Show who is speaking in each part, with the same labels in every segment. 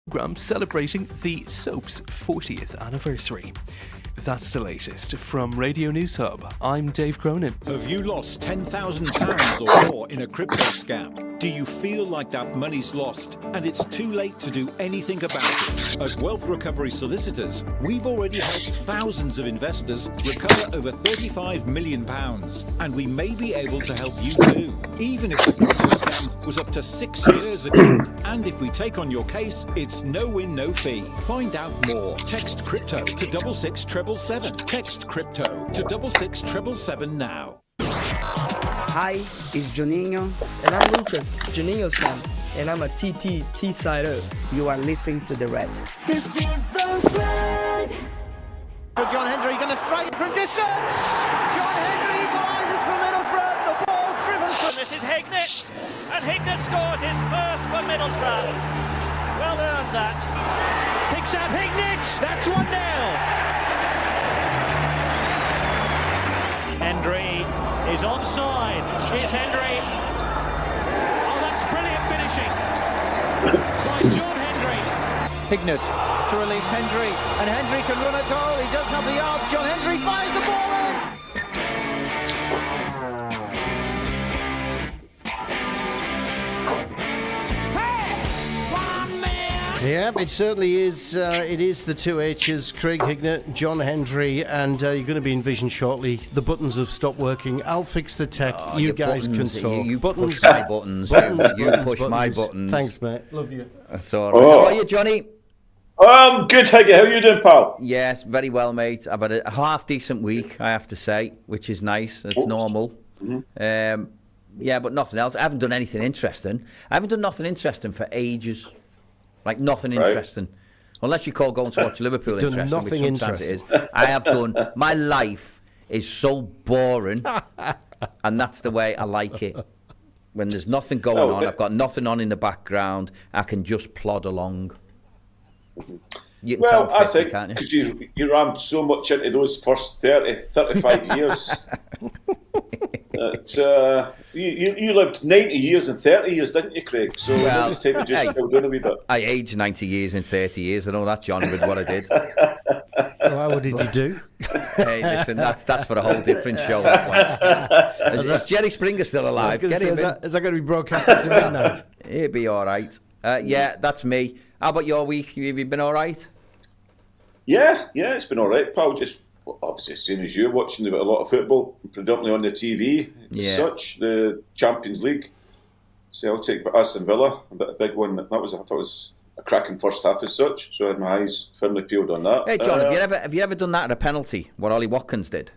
Speaker 1: programme celebrating the soap's 40th anniversary. That's the latest from Radio News Hub. I'm Dave Cronin.
Speaker 2: Have you lost £10,000 or more in a crypto scam? Do you feel like that money's lost and it's too late to do anything about it? At Wealth Recovery Solicitors, we've already helped thousands of investors recover over £35 million, and we may be able to help you too, even if the crypto scam was up to 6 years ago. And if we take on your case, it's no win, no fee. Find out more. Text crypto to 66777. Text crypto to 66777 now.
Speaker 3: Hi, it's Juninho.
Speaker 4: And I'm Lucas, Juninho's son. And I'm a TT T-sider.
Speaker 3: You are listening to The Red.
Speaker 5: This is The Red.
Speaker 6: For John Hendrie, going to strike from distance. John Hendrie equalises for Middlesbrough. The ball's driven from...
Speaker 7: This is Hignett. And Hignett scores his first for Middlesbrough. Well earned that.
Speaker 6: Picks out Hignett. That's 1-0. Hendrie is onside. Here's Hendrie. Oh, that's brilliant finishing by John Hendrie. Hignett to release Hendrie, and Hendrie can run a goal. He does have the yards. John Hendrie fires the ball in.
Speaker 8: Yeah, it certainly is. It is the two H's, Craig Hignett, John Hendrie, and you're going to be in vision shortly. The buttons have stopped working. I'll fix the tech. You guys
Speaker 9: buttons,
Speaker 8: can talk.
Speaker 9: You
Speaker 8: buttons.
Speaker 9: push my buttons. You push my buttons.
Speaker 8: Thanks, mate. Love you.
Speaker 9: That's all right. How are you, Johnny?
Speaker 10: Good, Higgy. How are you doing, pal?
Speaker 9: Yes, very well, mate. I've had a half-decent week, I have to say, which is nice. It's normal. Mm-hmm. Yeah, but nothing else. I haven't done anything interesting. I haven't done nothing interesting for ages. Like, nothing interesting. Unless you call going to watch Liverpool interesting, which sometimes it is. I have done. My life is so boring, and that's the way I like it. When there's nothing going on, I've got nothing on in the background, I can just plod along. You can tell
Speaker 10: I think
Speaker 9: can't you?
Speaker 10: Because you rammed so much into those first 35 years. You lived 90 years and 30 years, didn't you, Craig? So it's time to just go down a wee bit.
Speaker 9: I aged 90 years in 30 years. I know that, John, with what I did.
Speaker 8: Well, what did you do?
Speaker 9: Hey, listen, that's for a whole different show. Is Jerry Springer still alive? Get him in.
Speaker 8: Is that going to be broadcast after midnight?
Speaker 9: He'll be all right. Yeah, that's me. How about your week? Have you been all right?
Speaker 10: Yeah, it's been all right, pal. Just obviously, same as you, watching a lot of football, predominantly on the TV. Such the Champions League, Celtic, Aston Villa, a big one. I thought it was a cracking first half as such. So I had my eyes firmly peeled on that.
Speaker 9: Hey, John, have you ever done that at a penalty? What Ollie Watkins did?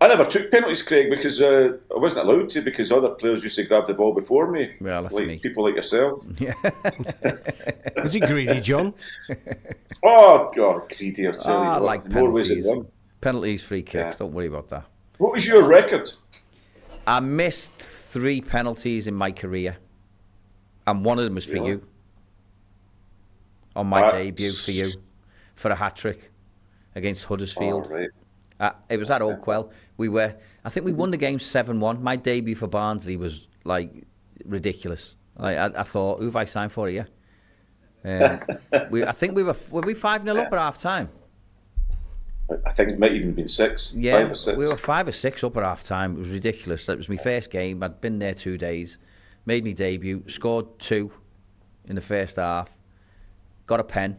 Speaker 10: I never took penalties, Craig, because I wasn't allowed to, because other players used to grab the ball before me.
Speaker 9: Well, that's
Speaker 10: like
Speaker 9: me.
Speaker 10: People like yourself.
Speaker 9: Yeah.
Speaker 8: Was he greedy, John?
Speaker 10: Oh, God, greedy, I'll tell you.
Speaker 9: I like
Speaker 10: more ways than
Speaker 9: penalties.
Speaker 10: one.
Speaker 9: Penalties, free kicks, don't worry about that.
Speaker 10: What was your record?
Speaker 9: I missed 3 penalties in my career, and one of them was for you. On my debut for you, for a hat-trick against Huddersfield.
Speaker 10: Oh, right.
Speaker 9: It was at Oakwell. I think we won the game 7-1. My debut for Barnsley was like ridiculous. I thought, who have I signed for here? I think were we 5-0 up at half time?
Speaker 10: I think it might even have been 6.
Speaker 9: Yeah,
Speaker 10: 5 or 6.
Speaker 9: we were 5 or 6 up at half time. It was ridiculous. It was my first game. I'd been there 2 days. Made me debut. Scored 2 in the first half. Got a pen.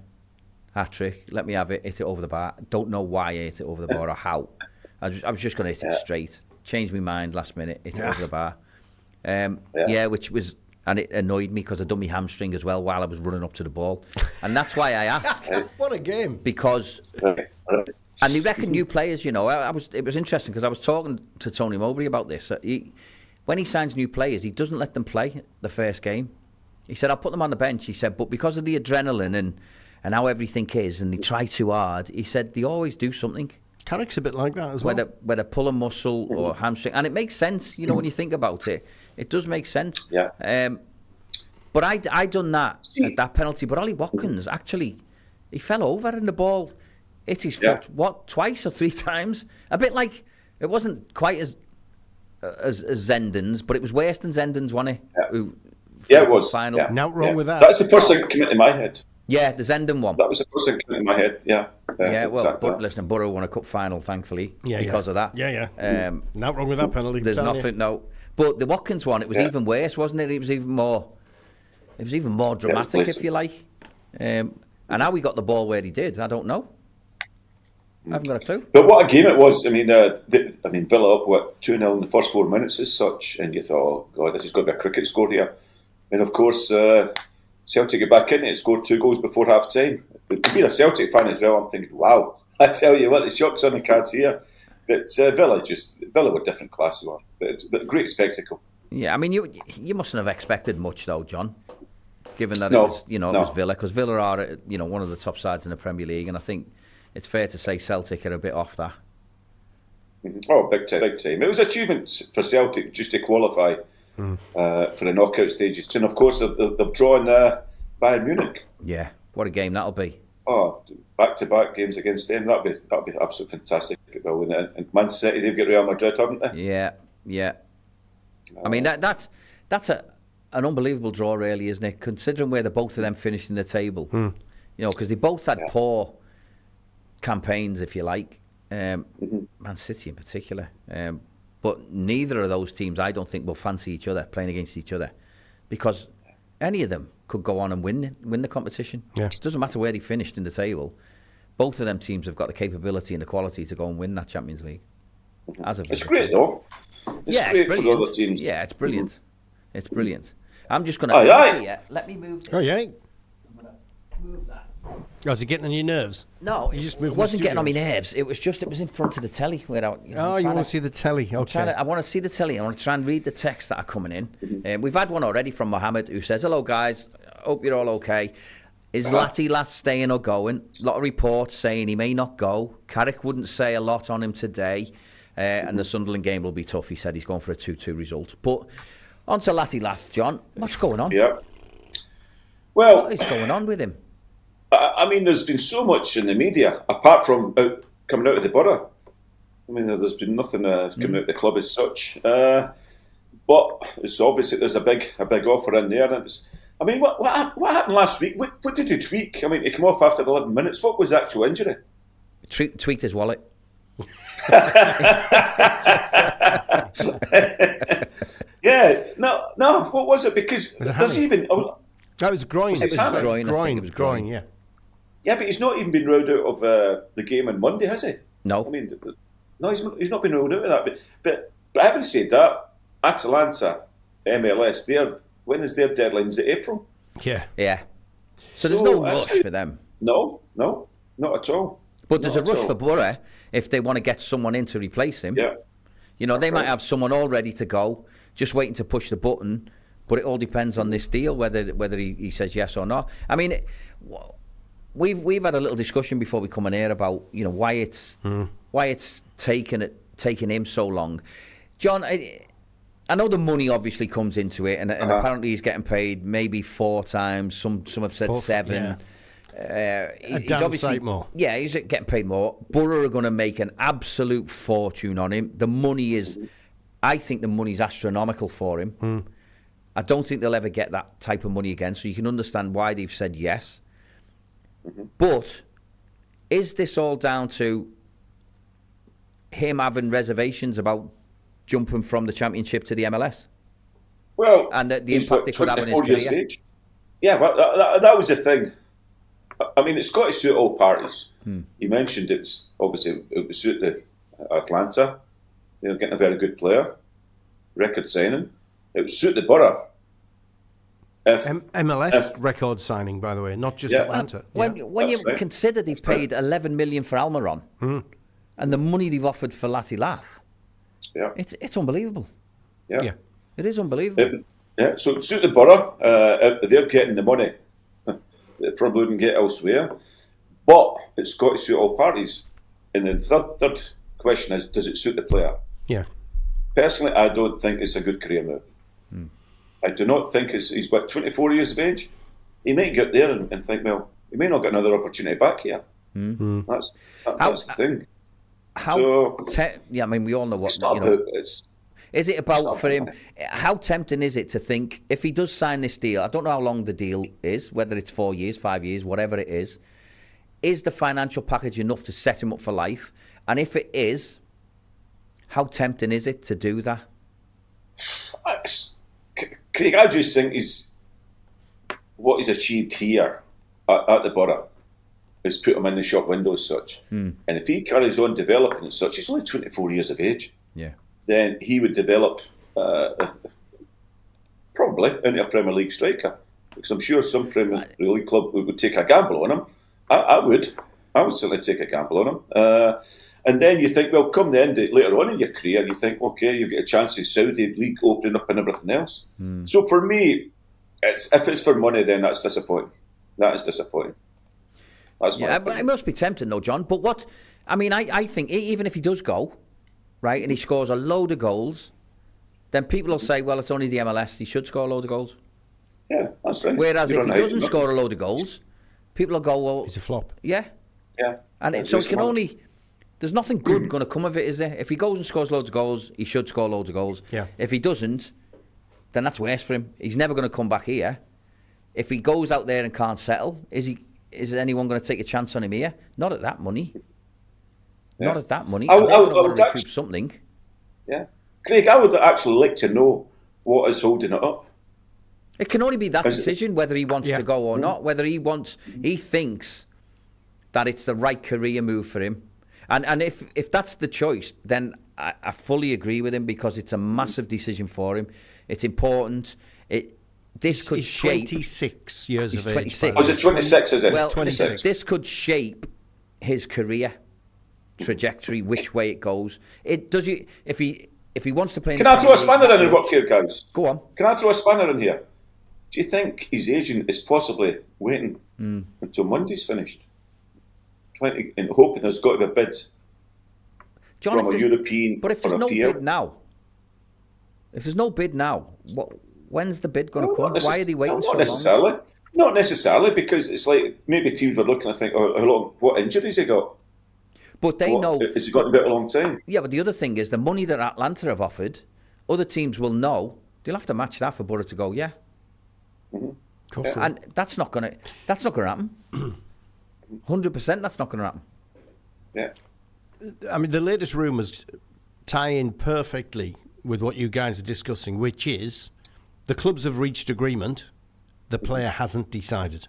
Speaker 9: Hat-trick, let me have it, hit it over the bar. Don't know why I hit it over the bar or how. I was just going to hit it straight. Changed my mind last minute, hit it over the bar. Which was, and it annoyed me because I'd done my hamstring as well while I was running up to the ball. And that's why I ask.
Speaker 8: What a game.
Speaker 9: Because, and they reckon new players, it was interesting because I was talking to Tony Mowbray about this. When he signs new players, he doesn't let them play the first game. He said, I'll put them on the bench. He said, but because of the adrenaline and how everything is, and they try too hard, he said they always do something.
Speaker 8: Carrick's a bit like that as well.
Speaker 9: Whether pull a muscle or hamstring, and it makes sense, when you think about it. It does make sense.
Speaker 10: Yeah.
Speaker 9: But I done that at that penalty. But Ollie Watkins, actually, he fell over and the ball hit his foot, twice or 3 times? A bit like, it wasn't quite as Zenden's, but it was worse than Zenden's, wasn't it?
Speaker 10: Yeah. Yeah, it was.
Speaker 9: Final.
Speaker 10: Yeah.
Speaker 8: Not wrong with that.
Speaker 10: That's the first thing that came into my head.
Speaker 9: Yeah, the Zenden one.
Speaker 10: That was the first thing that came into my head, yeah.
Speaker 9: But listen, Borough won a cup final, thankfully, because of that.
Speaker 8: Yeah. Not wrong with that penalty.
Speaker 9: There's nothing, no. But the Watkins one, it was even worse, wasn't it? It was even more dramatic, if you like. And how he got the ball where he did, I don't know. I haven't got a clue.
Speaker 10: But what a game it was. I mean, Villa up, 2-0 in the first 4 minutes as such, and you thought, oh, God, this has got to be a cricket score here. And, of course, Celtic get back in it, scored 2 goals before half-time. But being a Celtic fan as well, I'm thinking, wow, I tell you what, the shock's on the cards here. But Villa were different class, but great spectacle.
Speaker 9: Yeah, I mean, you mustn't have expected much, though, John, given that it was Villa, because Villa are, one of the top sides in the Premier League, and I think it's fair to say Celtic are a bit off that.
Speaker 10: Oh, big time. It was an achievement for Celtic just to qualify for the knockout stages. And, of course, they've drawn Bayern Munich.
Speaker 9: Yeah, what a game that'll be.
Speaker 10: Oh, back-to-back games against them. That'll be absolutely fantastic. And Man City, they've got Real Madrid, haven't they?
Speaker 9: Yeah. I mean, that's an unbelievable draw, really, isn't it? Considering where the both of them finished in the table. Because they both had poor campaigns, if you like. Man City in particular. But neither of those teams, I don't think, will fancy each other, playing against each other. Because any of them could go on and win the competition. Yeah. It doesn't matter where they finished in the table. Both of them teams have got the capability and the quality to go and win that Champions League.
Speaker 10: It's great, though. It's great for the other teams.
Speaker 9: Yeah, it's brilliant. It's brilliant. I'm just going to... Let me move...
Speaker 8: Oh, yeah.
Speaker 9: I'm going to move that.
Speaker 8: Oh, is it getting on your nerves?
Speaker 9: No, it wasn't getting on my nerves. It was in front of the telly. Where you
Speaker 8: want to see the telly? Okay.
Speaker 9: I want to see the telly. I want to try and read the texts that are coming in. We've had one already from Mohammed who says, "Hello guys, hope you're all okay. Is Latte-Lath staying or going? A lot of reports saying he may not go. Carrick wouldn't say a lot on him today, and the Sunderland game will be tough." He said he's going for a 2-2 result. But on to Latte-Lath, John. What's going on?
Speaker 10: Yeah. Well,
Speaker 9: what is going on with him?
Speaker 10: I mean, there's been so much in the media, apart from coming out of the Borough. I mean, there's been nothing coming out of the club as such. But it's obvious that there's a big offer in there. And what happened last week? What did he tweak? I mean, he came off after 11 minutes. What was the actual injury?
Speaker 9: Tweaked his wallet.
Speaker 10: Yeah, no. What was it? Because there's even...
Speaker 8: That was groin.
Speaker 10: It
Speaker 9: was groin.
Speaker 8: Yeah.
Speaker 10: Yeah, but he's not even been ruled out of the game on Monday, has he?
Speaker 9: No.
Speaker 10: I mean, no, he's not been ruled out of that. But having said that, Atalanta, MLS, when is their deadline? Is it April?
Speaker 9: Yeah. So there's no rush for them.
Speaker 10: No, not at all.
Speaker 9: But there's a rush for Borough if they want to get someone in to replace him.
Speaker 10: Yeah.
Speaker 9: They might have someone all ready to go, just waiting to push the button. But it all depends on this deal, whether he says yes or not. I mean, we've had a little discussion before we come on air about why it's taken him so long. John, I know the money obviously comes into it, and apparently he's getting paid maybe 4 times. Some have said 7.
Speaker 8: Yeah.
Speaker 9: He's obviously more. Yeah, he's getting paid more. Borough are going to make an absolute fortune on him. The money is, I think, the money's astronomical for him. I don't think they'll ever get that type of money again, so you can understand why they've said yes. But is this all down to him having reservations about jumping from the Championship to the MLS?
Speaker 10: Well,
Speaker 9: and the impact it could have on his career?
Speaker 10: Yeah, well, that was the thing. I mean, it's got to suit all parties. You mentioned it would suit the Atlanta. They're getting a very good player, record signing. It would suit the Borough.
Speaker 8: MLS record signing, by the way, not just Atlanta.
Speaker 9: When you consider they've paid 11 million for Almiron and the money they've offered for Latte-Lath, it's unbelievable.
Speaker 10: Yeah,
Speaker 9: it is unbelievable.
Speaker 10: So it suit the Borough. They're getting the money they probably wouldn't get elsewhere, but it's got to suit all parties. And the third question is, does it suit the player?
Speaker 8: Yeah.
Speaker 10: Personally, I don't think it's a good career move. I do not think he's 24 years of age. He might get there and think, well, he may not get another opportunity back here. That's the thing.
Speaker 9: I mean, we all know what. Is it about for him? How tempting is it to think if he does sign this deal? I don't know how long the deal is, whether it's 4 years, 5 years, whatever it is. Is the financial package enough to set him up for life? And if it is, how tempting is it to do that?
Speaker 10: Craig, I just think what he's achieved here at the Borough is put him in the shop window as such. And if he carries on developing as such, he's only 24 years of age.
Speaker 9: Yeah. Then
Speaker 10: he would develop probably into a Premier League striker. Because I'm sure some Premier League club would take a gamble on him. I would certainly take a gamble on him. And then you think, well, come the end later on in your career, you think, okay, you get a chance in Saudi League opening up and everything else. So for me, if it's for money, then that's disappointing. That is disappointing.
Speaker 9: It must be tempting, though, John. But what I think even if he does go, right, and he scores a load of goals, then people will say, well, it's only the MLS. He should score a load of goals.
Speaker 10: Yeah, that's right.
Speaker 9: Whereas if he doesn't score a load of goals, people will go, well,
Speaker 8: he's a flop.
Speaker 9: Yeah.
Speaker 10: Yeah.
Speaker 9: And so it can only. There's nothing good going to come of it, is there? If he goes and scores loads of goals, he should score loads of goals.
Speaker 8: Yeah.
Speaker 9: If he doesn't, then that's worse for him. He's never going to come back here. If he goes out there and can't settle, is anyone going to take a chance on him here? Not at that money. Yeah. Not at that money. I would recoup something.
Speaker 10: Yeah. Craig, I would actually like to know what is holding it up.
Speaker 9: It can only be that decision, whether he wants to go or not, whether he thinks that it's the right career move for him. And if that's the choice, then I fully agree with him, because it's a massive decision for him. It's important. This could shape.
Speaker 8: 26 years of age.
Speaker 9: 26.
Speaker 10: Was it 26? Is it?
Speaker 9: Well,
Speaker 10: 26.
Speaker 9: This could shape his career trajectory, which way it goes. It does. If he wants to play.
Speaker 10: Can I throw a spanner in what here, guys?
Speaker 9: Go on.
Speaker 10: Can I throw a spanner in here? Do you think his agent is possibly waiting until Monday's finished? And hoping there's got to be a bid
Speaker 9: from
Speaker 10: a European.
Speaker 9: But if there's no bid now, when's the bid going to come? Why are they waiting so long?
Speaker 10: Not necessarily, because it's like maybe teams were looking. I think, what injuries he got.
Speaker 9: But they know
Speaker 10: it's got a bit of a long time.
Speaker 9: Yeah, but the other thing is the money that Atlanta have offered. Other teams will know they'll have to match that for Borough to go. Yeah.
Speaker 10: Mm-hmm.
Speaker 9: And that's not going to happen. 100%, that's not going to happen.
Speaker 10: Yeah.
Speaker 8: I mean, the latest rumours tie in perfectly with what you guys are discussing, which is the clubs have reached agreement. The player hasn't decided.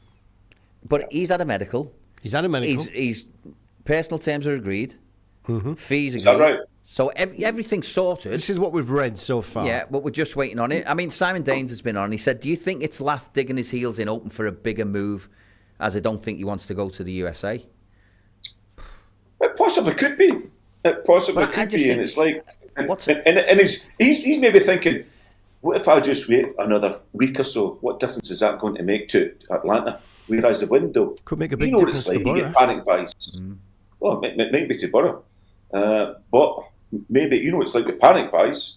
Speaker 9: But he's had a medical.
Speaker 8: He's had a medical.
Speaker 9: He's personal terms are agreed.
Speaker 8: Mm-hmm.
Speaker 9: Fees agreed.
Speaker 10: Is that right?
Speaker 9: So everything's sorted.
Speaker 8: This is what we've read so far.
Speaker 9: Yeah, but we're just waiting on it. I mean, Simon Daines has been on. He said, do you think it's Lath digging his heels in, open for a bigger move, as I don't think he wants to go to the USA?
Speaker 10: It possibly could be. It possibly could be. And it's like... And he's maybe thinking, what if I just wait another week or so? What difference is that going to make to Atlanta? Whereas the window...
Speaker 8: Could make a big difference to Borough.
Speaker 10: You get panic buys. Well, it might be to Borough. But maybe, it's like with panic buys.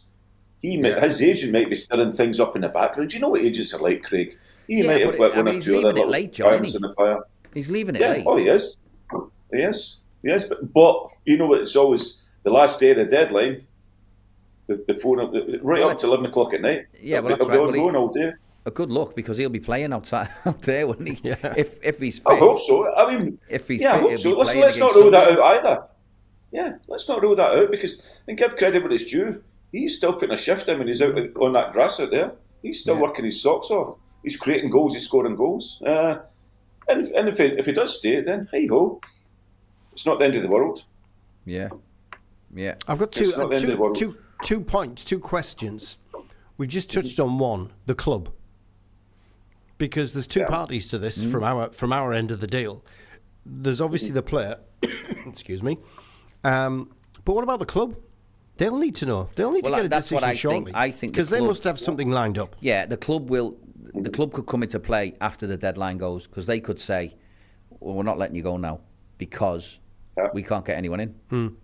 Speaker 10: His agent might be stirring things up in the background. Do you know what agents are like, Craig? He might have got one or two other little irons in the fire.
Speaker 9: He's leaving it late.
Speaker 10: Oh, he is. He is. But it's always the last day of the deadline. The phone up to 11 o'clock at night.
Speaker 9: Yeah, well,
Speaker 10: that's right. Going all day.
Speaker 9: A good luck, because he'll be playing out there, wouldn't he?
Speaker 8: Yeah.
Speaker 9: If he's fit.
Speaker 10: I hope so. I mean,
Speaker 9: if he's
Speaker 10: fit,
Speaker 9: I
Speaker 10: hope so. Let's not rule that out either. Yeah, let's not rule that out, because and give credit where it's due. He's still putting a shift in when he's out on that grass out there. He's still working his socks off. He's creating goals. He's scoring goals. And if he does stay, then hey ho, it's not the end of the world.
Speaker 9: Yeah.
Speaker 8: I've got two points, two questions. We've just touched on one, the club, because there's two parties to this from our end of the deal. There's obviously the player, excuse me, but what about the club? They'll need to know. They'll need to get a decision shortly.
Speaker 9: I think
Speaker 8: because they must have something lined up.
Speaker 9: Yeah, the club could come into play after the deadline goes, because they could say, well, we're not letting you go now because we can't get anyone in.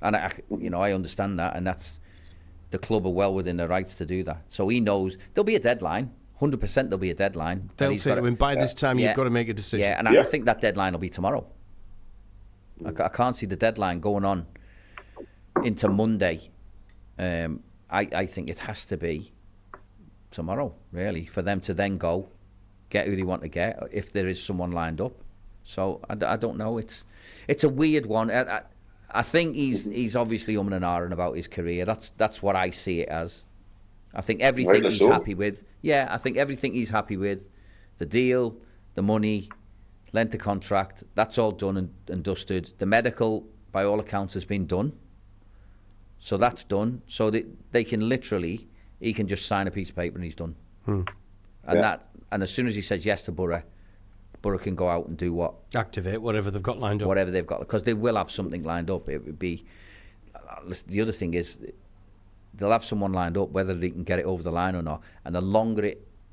Speaker 9: And I understand that, and that's the club are well within their rights to do that. So he knows there'll be a deadline. 100% there'll be a deadline.
Speaker 8: They'll say to him, by this time you've got to make a decision.
Speaker 9: Yeah, and I think that deadline will be tomorrow. I can't see the deadline going on into Monday I think it has to be tomorrow, really, for them to then go get who they want to get if there is someone lined up. So I don't know. It's a weird one. I think he's obviously umming and ahhing about his career. That's what I see it as. I think everything he's happy with. Yeah, I think everything he's happy with. The deal, the money, length of contract, that's all done and dusted. The medical, by all accounts, has been done. So that's done. So they can literally, he can just sign a piece of paper and he's done. And as soon as he says yes to Borough can go out and do what?
Speaker 8: Activate whatever they've got lined up.
Speaker 9: Whatever they've got, because they will have something lined up. It would be. The other thing is, they'll have someone lined up, whether they can get it over the line or not. And the longer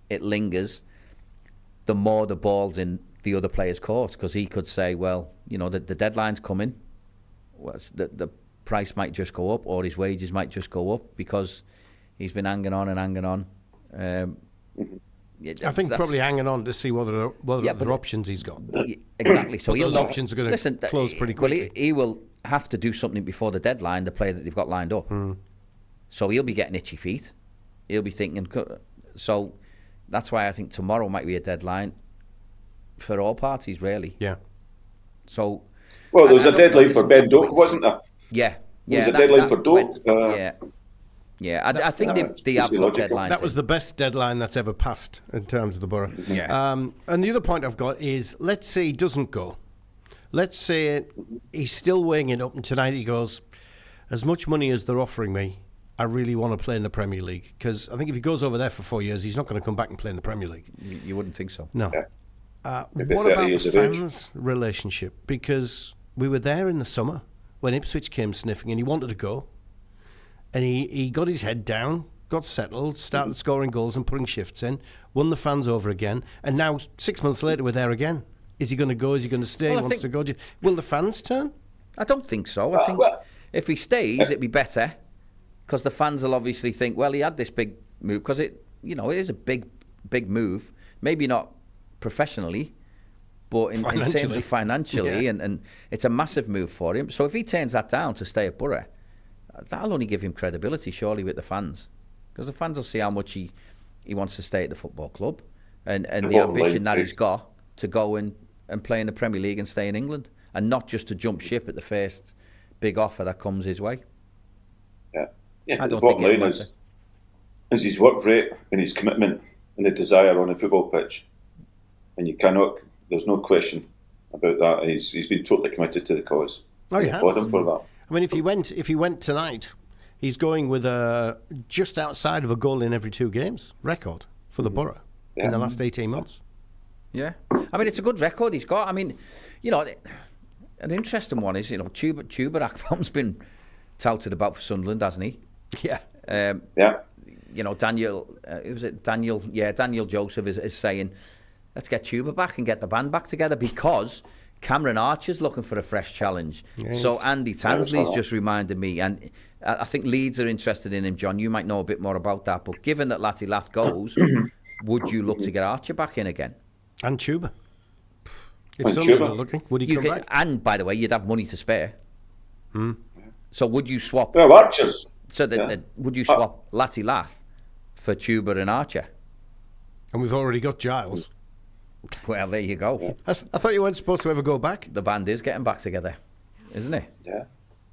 Speaker 9: it lingers, the more the ball's in the other player's court, because he could say, well, the deadline's coming. Well, the price might just go up, or his wages might just go up because he's been hanging on and hanging on.
Speaker 8: I think probably hanging on to see what other options he's got.
Speaker 9: Exactly. So
Speaker 8: those options are going to close pretty quickly.
Speaker 9: Well, he will have to do something before the deadline, the player that they've got lined up. So he'll be getting itchy feet. He'll be thinking. So that's why I think tomorrow might be a deadline for all parties, really.
Speaker 8: Yeah.
Speaker 9: So.
Speaker 10: Well, there was a deadline for Ben Doak, wasn't there?
Speaker 9: Yeah.
Speaker 10: There was a deadline for Doak.
Speaker 9: I think they have got deadlines.
Speaker 8: That was the best deadline that's ever passed in terms of the Borough.
Speaker 9: Yeah.
Speaker 8: And the other point I've got is, let's say he doesn't go. Let's say he's still weighing it up, and tonight he goes, as much money as they're offering me, I really want to play in the Premier League. Because I think if he goes over there for 4 years, he's not going to come back and play in the Premier League.
Speaker 9: You wouldn't think so.
Speaker 8: No. What about the fans' relationship? Because we were there in the summer when Ipswich came sniffing and he wanted to go. And he got his head down, got settled, started scoring goals and putting shifts in, won the fans over again, and now 6 months later we're there again. Is he going to go? Is he going to stay? He wants to go. Will the fans turn?
Speaker 9: I don't think so. I think if he stays, it'd be better, because the fans will obviously think, well, he had this big move, because it is a big move. Maybe not professionally, but in terms of financially, and it's a massive move for him. So if he turns that down to stay at Borough, that'll only give him credibility, surely, with the fans, because the fans will see how much he wants to stay at the football club, and the ambition that he's got to go and play in the Premier League and stay in England, and not just to jump ship at the first big offer that comes his way.
Speaker 10: Yeah. I don't think is his work rate and his commitment and the desire on the football pitch, and there's no question about that. He's been totally committed to the cause.
Speaker 8: Oh, he has.
Speaker 10: Applaud him for that.
Speaker 8: I mean, if he went tonight, he's going with just outside of a goal in every 2 games record for the Borough in the last 18 months.
Speaker 9: Yeah, I mean, it's a good record he's got. I mean, an interesting one is, Chuba Akpom's been touted about for Sunderland, hasn't he?
Speaker 8: Yeah.
Speaker 9: Daniel, Daniel Joseph is saying, let's get Chuba back and get the band back together, because Cameron Archer's looking for a fresh challenge. Yes. So Andy Tansley's just reminded me, and I think Leeds are interested in him, John. You might know a bit more about that, but given that Latte-Lath goes, would you look to get Archer back in again?
Speaker 8: And Chuba. If Sunderland are looking, would he come back?
Speaker 9: And, by the way, you'd have money to spare. So would you swap...
Speaker 10: Well, Archers.
Speaker 9: So would you swap Latte-Lath for Chuba and Archer?
Speaker 8: And we've already got Giles.
Speaker 9: Well, there you go.
Speaker 8: Yeah. I thought you weren't supposed to ever go back.
Speaker 9: The band is getting back together, isn't it?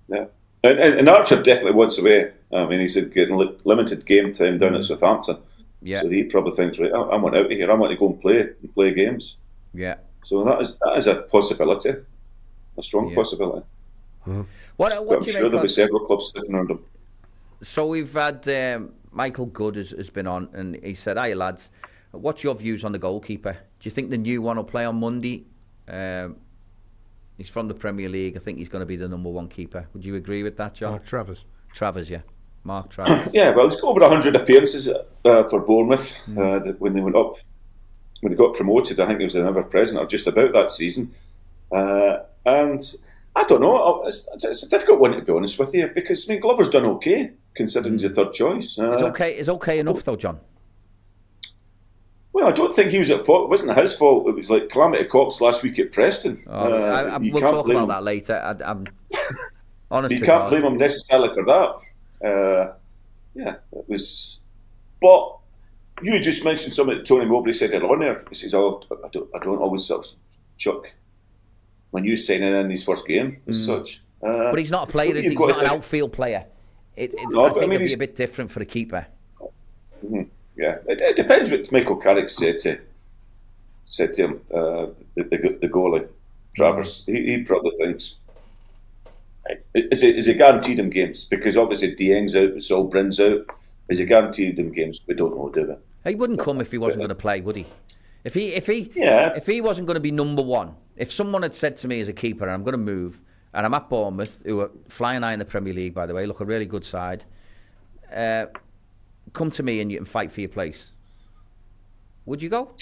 Speaker 10: Yeah. And Archer definitely wants away. I mean, he's getting limited game time down at Southampton.
Speaker 9: Yeah.
Speaker 10: So he probably thinks, right, I want out of here. I want to go and play games.
Speaker 9: Yeah.
Speaker 10: So that is a possibility, a strong possibility.
Speaker 9: What
Speaker 10: I'm sure there'll be several clubs sticking around him.
Speaker 9: So we've had Michael Good has been on, and he said, "Hiya lads, what's your views on the goalkeeper? Do you think the new one will play on Monday? He's from the Premier League. I think he's going to be the number one keeper. Would you agree with that, John?"
Speaker 8: Travers,
Speaker 9: yeah. Mark Travers.
Speaker 10: Yeah, well, he's got over 100 appearances for Bournemouth when they went up. When he got promoted, I think he was an ever-present or just about that season. And I don't know, it's a difficult one, to be honest with you, because, I mean, Glover's done okay, considering he's a third choice.
Speaker 9: It's okay enough, though, John?
Speaker 10: Well, I don't think he was at fault. It wasn't his fault. It was like Calamity Cox last week at Preston.
Speaker 9: We'll talk about that later. I'm honest.
Speaker 10: You can't blame him necessarily for that. Yeah, it was. But you just mentioned something that Tony Mowbray said earlier on there. He says, "Oh, I don't always sort of chuck when you signing in his first game as such."
Speaker 9: But he's not a player, is he? He's not an outfield player. I think it'd be a bit different for the keeper.
Speaker 10: Mm-hmm. Yeah, it depends what Michael Carrick said to him, the goalie, Travers. He probably thinks, is it guaranteed him games? Because obviously Dieng's out, Saul Bryn's out. Is it guaranteed him games? We don't know, do we?
Speaker 9: He wouldn't come if he wasn't going to play, would he? If he wasn't going to be number one, if someone had said to me as a keeper, and I'm going to move, and I'm at Bournemouth, who are flying high in the Premier League, by the way, look a really good side, come to me and you can fight for your place. Would you go?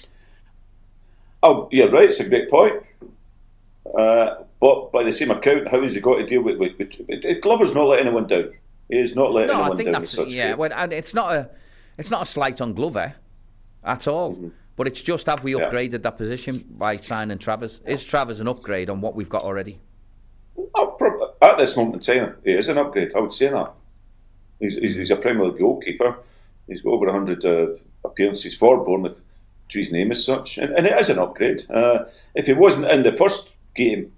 Speaker 10: Oh, yeah, right. It's a great point. But by the same account, how has he got to deal with Glover's not letting anyone down. He is not letting anyone down. No, I think that's
Speaker 9: well, and it's not a slight on Glover at all. Mm-hmm. But it's just, have we upgraded that position by signing Travers? Is Travers an upgrade on what we've got already?
Speaker 10: At this moment in time, he is an upgrade. I would say that. He's a Premier League goalkeeper. He's got over 100 appearances for Bournemouth to his name as such, and it is an upgrade. If he wasn't in the first game,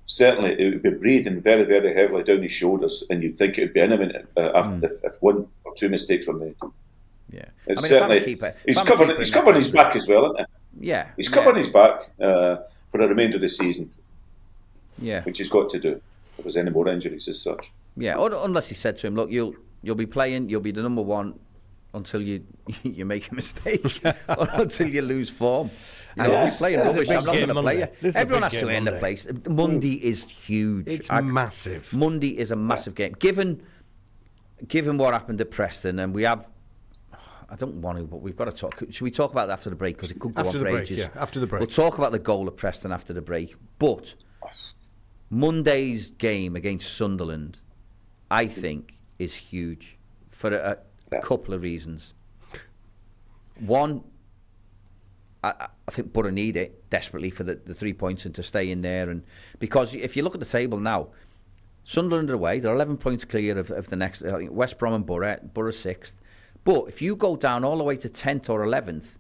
Speaker 10: certainly it would be breathing very, very heavily down his shoulders, and you'd think it would be in him if one or two mistakes were made.
Speaker 9: Yeah,
Speaker 10: it's certainly he's covering his back as well, isn't he?
Speaker 9: Yeah,
Speaker 10: he's covering his back for the remainder of the season.
Speaker 9: Yeah,
Speaker 10: which he's got to do if there's any more injuries as such.
Speaker 9: Yeah, unless he said to him, "Look, you'll be playing, you'll be the number one until you make a mistake or until you lose form." If you're playing rubbish, I'm not going to play you. Everyone has to earn the place. Monday is huge.
Speaker 8: It's massive.
Speaker 9: Monday is a massive game. Given what happened at Preston, and we have, I don't want to, but we've got to talk. Should we talk about that after the break? Because it could go on for ages.
Speaker 8: Yeah, after the break.
Speaker 9: We'll talk about the goal at Preston after the break. But Monday's game against Sunderland, I think, is huge for a couple of reasons. One, I think Borough need it desperately for the 3 points and to stay in there. And because if you look at the table now, Sunderland are away, they're 11 points clear of the next. I think West Brom and Borough 6th. But if you go down all the way to 10th or 11th,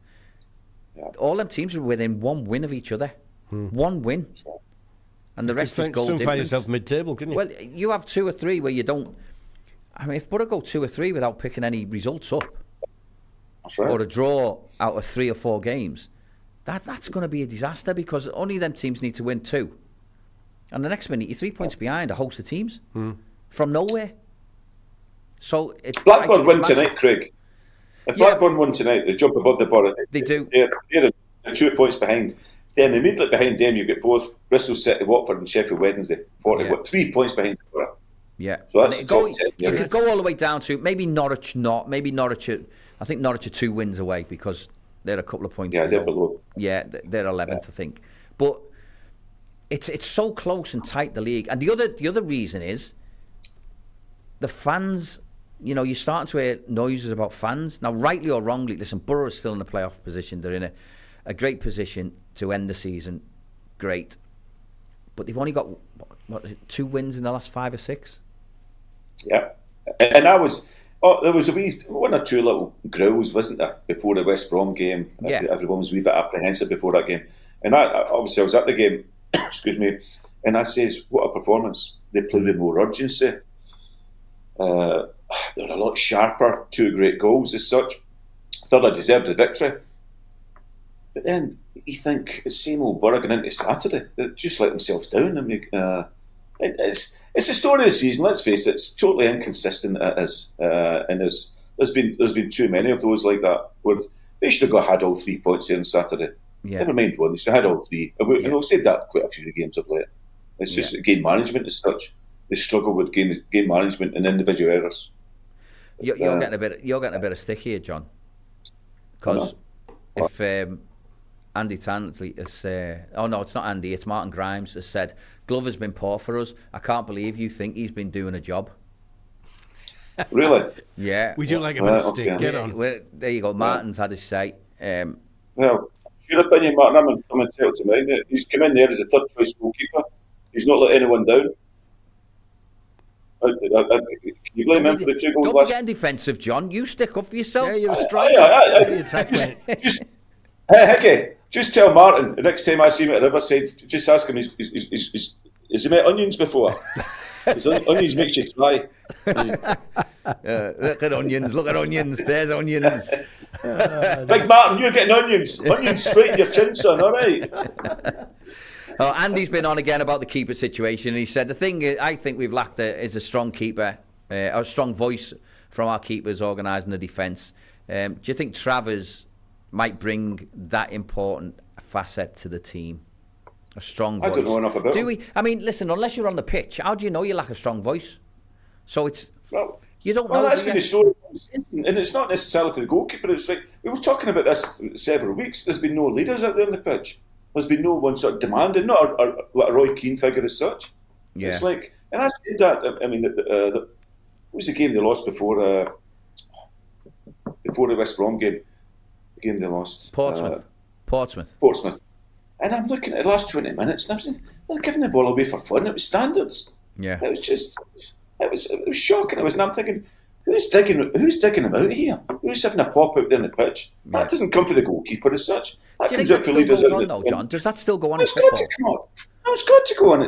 Speaker 9: all them teams are within one win of each other. One win. And the rest is goal difference.
Speaker 8: You find yourself mid-table, couldn't you?
Speaker 9: Well, you have 2 or 3 where you don't. I mean, if Borough go 2 or 3 without picking any results up, or a draw out of 3 or 4 games, that's going to be a disaster because only them teams need to win 2. And the next minute, you're 3 points behind a host of teams from nowhere. So it's
Speaker 10: Blackburn win tonight, Craig. If Blackburn win tonight, they jump above the Borough.
Speaker 9: They do.
Speaker 10: They're 2 points behind. Then immediately behind them, you get both Bristol City, Watford, and Sheffield Wednesday. 3 points behind the Borough.
Speaker 9: Yeah.
Speaker 10: So that's the top 10.
Speaker 9: You could go all the way down to maybe Norwich. Maybe Norwich. I think Norwich are 2 wins away because they're a couple of points.
Speaker 10: Yeah, they're below.
Speaker 9: Yeah, they're 11th, I think. But it's so close and tight, the league. And the other reason is the fans. You know, you're starting to hear noises about fans now, rightly or wrongly. Listen, Borough is still in a playoff position. They're in a great position to end the season. Great, but they've only got what 2 wins in the last 5 or 6.
Speaker 10: Yeah, and there was a wee 1 or 2 little growls, wasn't there, before the West Brom game?
Speaker 9: Yeah,
Speaker 10: everyone was a wee bit apprehensive before that game, and I was at the game. Excuse me, and I says, "What a performance! They played with more urgency. They're a lot sharper. 2 great goals as such. Thought I deserved the victory." But then you think it's same old Borough going into Saturday. They just let themselves down. I mean, it's the story of the season. Let's face it; it's totally inconsistent. It is, and there's been too many of those like that. Where they should have had all 3 points here on Saturday.
Speaker 9: Yeah.
Speaker 10: Never mind one; they should have had all 3. And we've said that quite a few games of late. It's just game management as such. They struggle with game management and individual errors.
Speaker 9: You're getting a bit of stick here, John, because if Andy Tantley has it's not Andy, it's Martin Grimes has said Glover's been poor for us. I can't believe you think he's been doing a job.
Speaker 10: Really?
Speaker 9: Yeah.
Speaker 8: We do like a bit of stick.
Speaker 10: Okay.
Speaker 8: Get on.
Speaker 9: Well, there you go. Martin's had his say.
Speaker 10: Well, your opinion, Martin, I'm entitled to mine. He's come in there as a 3rd choice goalkeeper. He's not let anyone down. You blame him for the 2 goals
Speaker 9: Don't be getting defensive, John. You stick up for yourself.
Speaker 8: Yeah, you're a striker.
Speaker 10: Just, Hickey, just tell Martin the next time I see him at Riverside, just ask him, has he met onions before? Onions makes you cry.
Speaker 9: Look at onions. There's onions.
Speaker 10: Big Martin, you're getting onions straight in your chin, son. All right.
Speaker 9: Andy's been on again about the keeper situation, and he said the thing I think we've lacked is a strong keeper, a strong voice from our keepers organising the defence. Do you think Travers might bring that important facet to the team? A strong voice.
Speaker 10: I don't know enough about
Speaker 9: him. I mean, listen, unless you're on the pitch, how do you know you lack a strong voice? So it's... Well, you don't know.
Speaker 10: Well, that's been the story. And it's not necessarily for the goalkeeper. It's like, we were talking about this several weeks. There's been no leaders out there on the pitch. There's been no one sort of demanding, not a Roy Keane figure as such. Yeah. It's like, and I said that, I mean, what was the game they lost before the West Brom game? The game they lost? Portsmouth. And I'm looking at the last 20 minutes and I'm saying, they're giving the ball away for fun. It was standards.
Speaker 9: Yeah.
Speaker 10: It was just, it was shocking. And I'm thinking, who's digging them out here? Who's having a pop out there on the pitch? Yeah. That doesn't come for the goalkeeper as such. That
Speaker 9: comes out for leaders. John? Does that still go on in football?
Speaker 10: Got to come on. No, it's got to go on.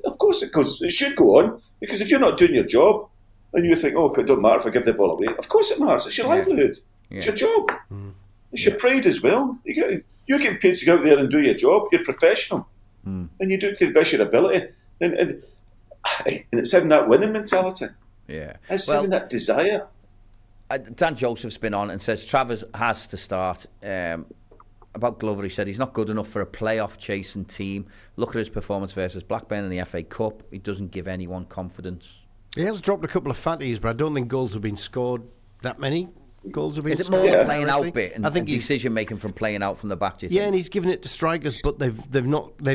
Speaker 10: Of course it goes. It should go on, because if you're not doing your job and you think, it don't matter if I give the ball away. Of course it matters. It's your livelihood. Yeah. It's your job. It's your pride as well. You're getting paid to go out there and do your job. You're professional. And you do it to the best of your ability. And it's having that winning mentality.
Speaker 9: Yeah.
Speaker 10: It's having that desire.
Speaker 9: Dan Joseph's been on and says Travers has to start. About Glover, he said he's not good enough for a playoff chasing team. Look at his performance versus Blackburn in the FA Cup. He doesn't give anyone confidence.
Speaker 8: He has dropped a couple of fatties, but I don't think goals have been scored that many. Goals have been
Speaker 9: Is it
Speaker 8: scored.
Speaker 9: more the playing out bit and, I think decision making from playing out from the back? Do you think?
Speaker 8: Yeah, and he's given it to strikers, but they've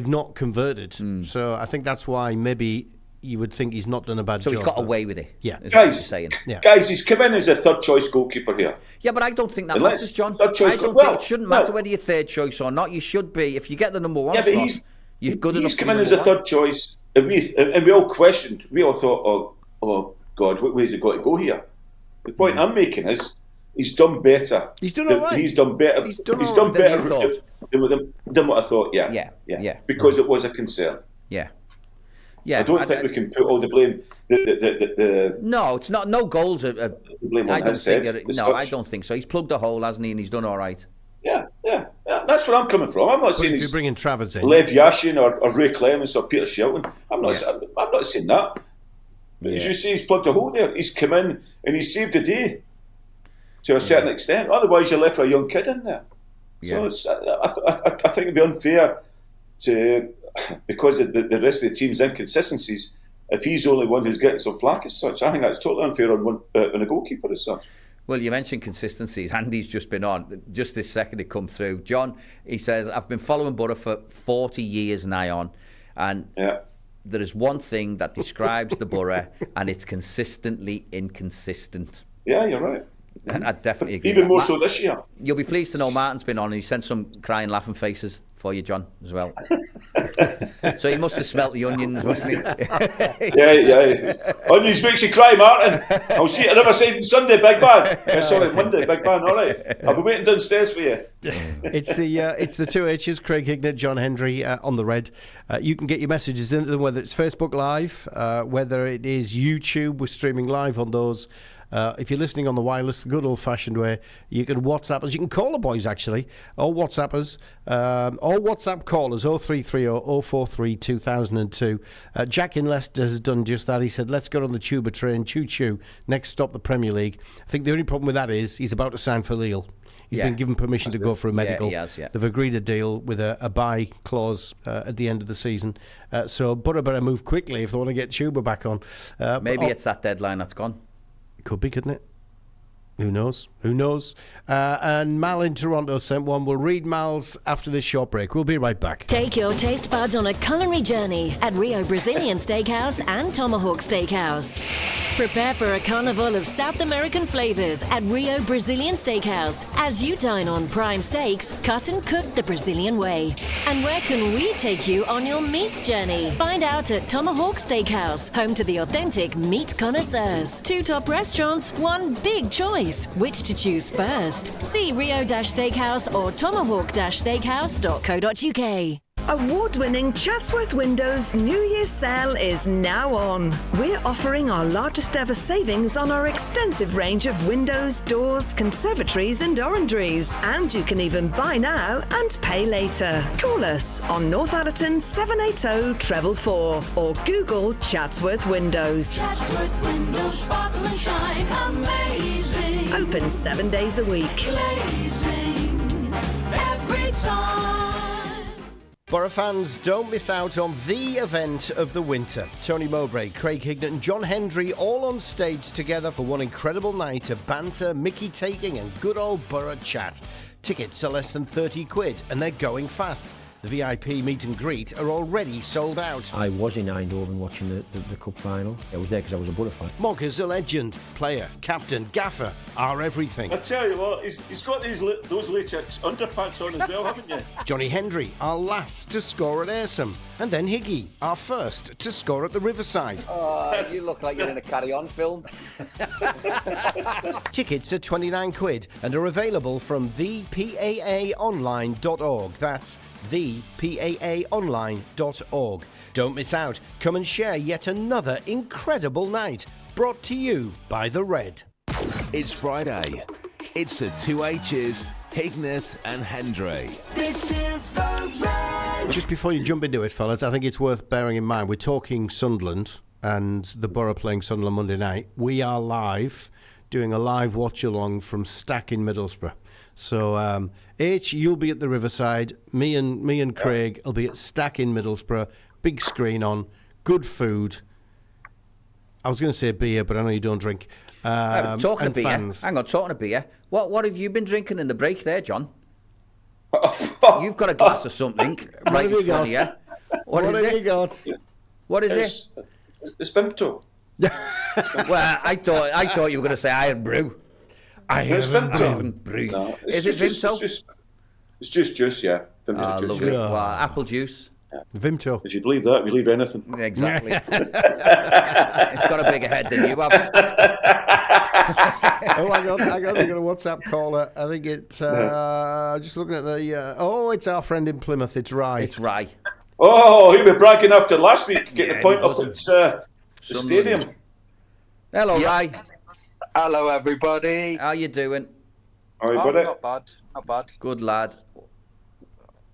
Speaker 8: not converted. So I think that's why maybe you would think he's not done a bad job.
Speaker 9: So he's got away with it.
Speaker 8: Yeah,
Speaker 10: guys, he's come in as a third choice goalkeeper here.
Speaker 9: Yeah, but I don't think that matters, John. I don't think it shouldn't matter whether you're third choice or not. You should be, if you get the number one.
Speaker 10: Yeah, but
Speaker 9: you're good enough.
Speaker 10: He's come in as a third choice, and we all questioned. We all thought, oh God, where's he got to go here? The point I'm making is, he's done better.
Speaker 8: He's done all right.
Speaker 10: He's done better. He's done better than what I thought. Yeah. Because it was a concern.
Speaker 9: Yeah.
Speaker 10: I don't think we can put all the blame.
Speaker 9: No, it's not. No goals are
Speaker 10: blame on his head.
Speaker 9: I don't think so. He's plugged a hole, hasn't he? And he's done all right.
Speaker 10: Yeah. That's where I'm coming from. I'm not saying
Speaker 8: he's bringing Travers in,
Speaker 10: Lev Yashin or Ray Clements or Peter Shelton. I'm not saying that. But as you say, he's plugged a hole there. He's come in and he's saved the day to a certain extent. Otherwise, you're left with a young kid in there. Yeah. So I think it'd be unfair to, because of the rest of the team's inconsistencies, if he's the only one who's getting some flack as such. I think that's totally unfair on a goalkeeper as such.
Speaker 9: Well, you mentioned consistencies. Andy's just been on. Just this second it come through. John, he says, I've been following Borough for 40 years now and there is one thing that describes the Borough, and it's consistently inconsistent.
Speaker 10: Yeah, you're right.
Speaker 9: And I definitely agree.
Speaker 10: Even more so this year.
Speaker 9: You'll be pleased to know Martin's been on and he sent some crying, laughing faces for you, John, as well. So he must have smelt the onions, mustn't he?
Speaker 10: Yeah. Onions makes you cry, Martin. I'll see you at Riverside on Sunday, big man. Sorry, Monday, big man. All right. I'll be waiting downstairs for you.
Speaker 8: It's the two H's, Craig Hignett, John Hendrie on the red. You can get your messages into them, whether it's Facebook Live, whether it is YouTube. We're streaming live on those. If you're listening on the wireless, the good old-fashioned way, you can WhatsApp us. You can call the boys, actually, or WhatsApp us, or WhatsApp callers, 0330 043 2002. Jack in Leicester has done just that. He said, let's go on the Tuba train, choo-choo, next stop the Premier League. I think the only problem with that is he's about to sign for Lille. He's been given permission to go for a medical.
Speaker 9: He has.
Speaker 8: They've agreed a deal with a buy clause at the end of the season. So Borough better move quickly if they want to get Tuba back on.
Speaker 9: Maybe it's that deadline that's gone.
Speaker 8: Could be, couldn't it? Who knows? Who knows? And Mal in Toronto sent one. We'll read Mal's after this short break. We'll be right back.
Speaker 5: Take your taste buds on a culinary journey at Rio Brazilian Steakhouse and Tomahawk Steakhouse. Prepare for a carnival of South American flavors at Rio Brazilian Steakhouse as you dine on prime steaks cut and cooked the Brazilian way. And where can we take you on your meats journey? Find out at Tomahawk Steakhouse, home to the authentic meat connoisseurs. 2 top restaurants, 1 big choice. Which to choose first? See Rio-Steakhouse or Tomahawk-Steakhouse.co.uk.
Speaker 11: Award-winning Chatsworth Windows New Year's sale is now on. We're offering our largest ever savings on our extensive range of windows, doors, conservatories and orangeries. And you can even buy now and pay later. Call us on Northallerton 780 444 or Google Chatsworth Windows.
Speaker 5: Chatsworth Windows, sparkle and shine, amazing.
Speaker 11: Open 7 days a week.
Speaker 5: Glazing every time.
Speaker 8: Borough fans, don't miss out on the event of the winter. Tony Mowbray, Craig Hignett and John Hendrie all on stage together for one incredible night of banter, mickey taking and good old borough chat. Tickets are less than 30 quid and they're going fast. The VIP meet and greet are already sold out.
Speaker 12: I was in Eindhoven watching the cup final. I was there because I was a Borough fan.
Speaker 8: Mogger's a legend, player, captain, gaffer, our everything.
Speaker 10: I tell you what, he's got those latex underpants on as well, haven't you?
Speaker 8: Johnny Hendrie, our last to score at Ayrsham. And then Higgy, our first to score at the Riverside.
Speaker 9: Oh, you look like you're in a carry-on film.
Speaker 8: Tickets are 29 quid and are available from thepaaonline.org. That's thepaaonline.org. Don't miss out. Come and share yet another incredible night. Brought to you by The Red.
Speaker 13: It's Friday. It's the 2 H's, Hignett and Hendrie.
Speaker 5: This is The Red.
Speaker 8: Just before you jump into it, fellas, I think it's worth bearing in mind we're talking Sunderland and the Borough playing Sunderland Monday night. We are live, doing a live watch-along from Stack in Middlesbrough. So, H, you'll be at the Riverside. Me and Craig will be at Stack in Middlesbrough. Big screen on, good food. I was going to say beer, but I know you don't drink.
Speaker 9: Talking of beer,
Speaker 8: fans.
Speaker 9: hang on, talking of beer. What have you been drinking in the break there, John? You've got a glass of something right in front of you. What have you got? What is it?
Speaker 10: It's Vimto.
Speaker 9: Well, I thought you were going to say Iron Brew.
Speaker 10: Iron
Speaker 9: Brew.
Speaker 10: No,
Speaker 9: is it Vimto?
Speaker 10: It's just juice, yeah. Vimto juice.
Speaker 9: Lovely.
Speaker 10: Yeah.
Speaker 9: Well, apple juice.
Speaker 8: Vimto.
Speaker 10: If you believe that, we leave anything.
Speaker 9: Exactly. It's got a bigger head than you have.
Speaker 8: Oh, I got a WhatsApp caller. I think it's just looking at the. It's our friend in Plymouth. It's Rye.
Speaker 9: It's Rye.
Speaker 10: Oh, he was bragging after last week, getting a point up at the stadium.
Speaker 9: Hello, Rye.
Speaker 14: Hello, everybody.
Speaker 9: How you doing?
Speaker 14: Not bad.
Speaker 9: Good lad.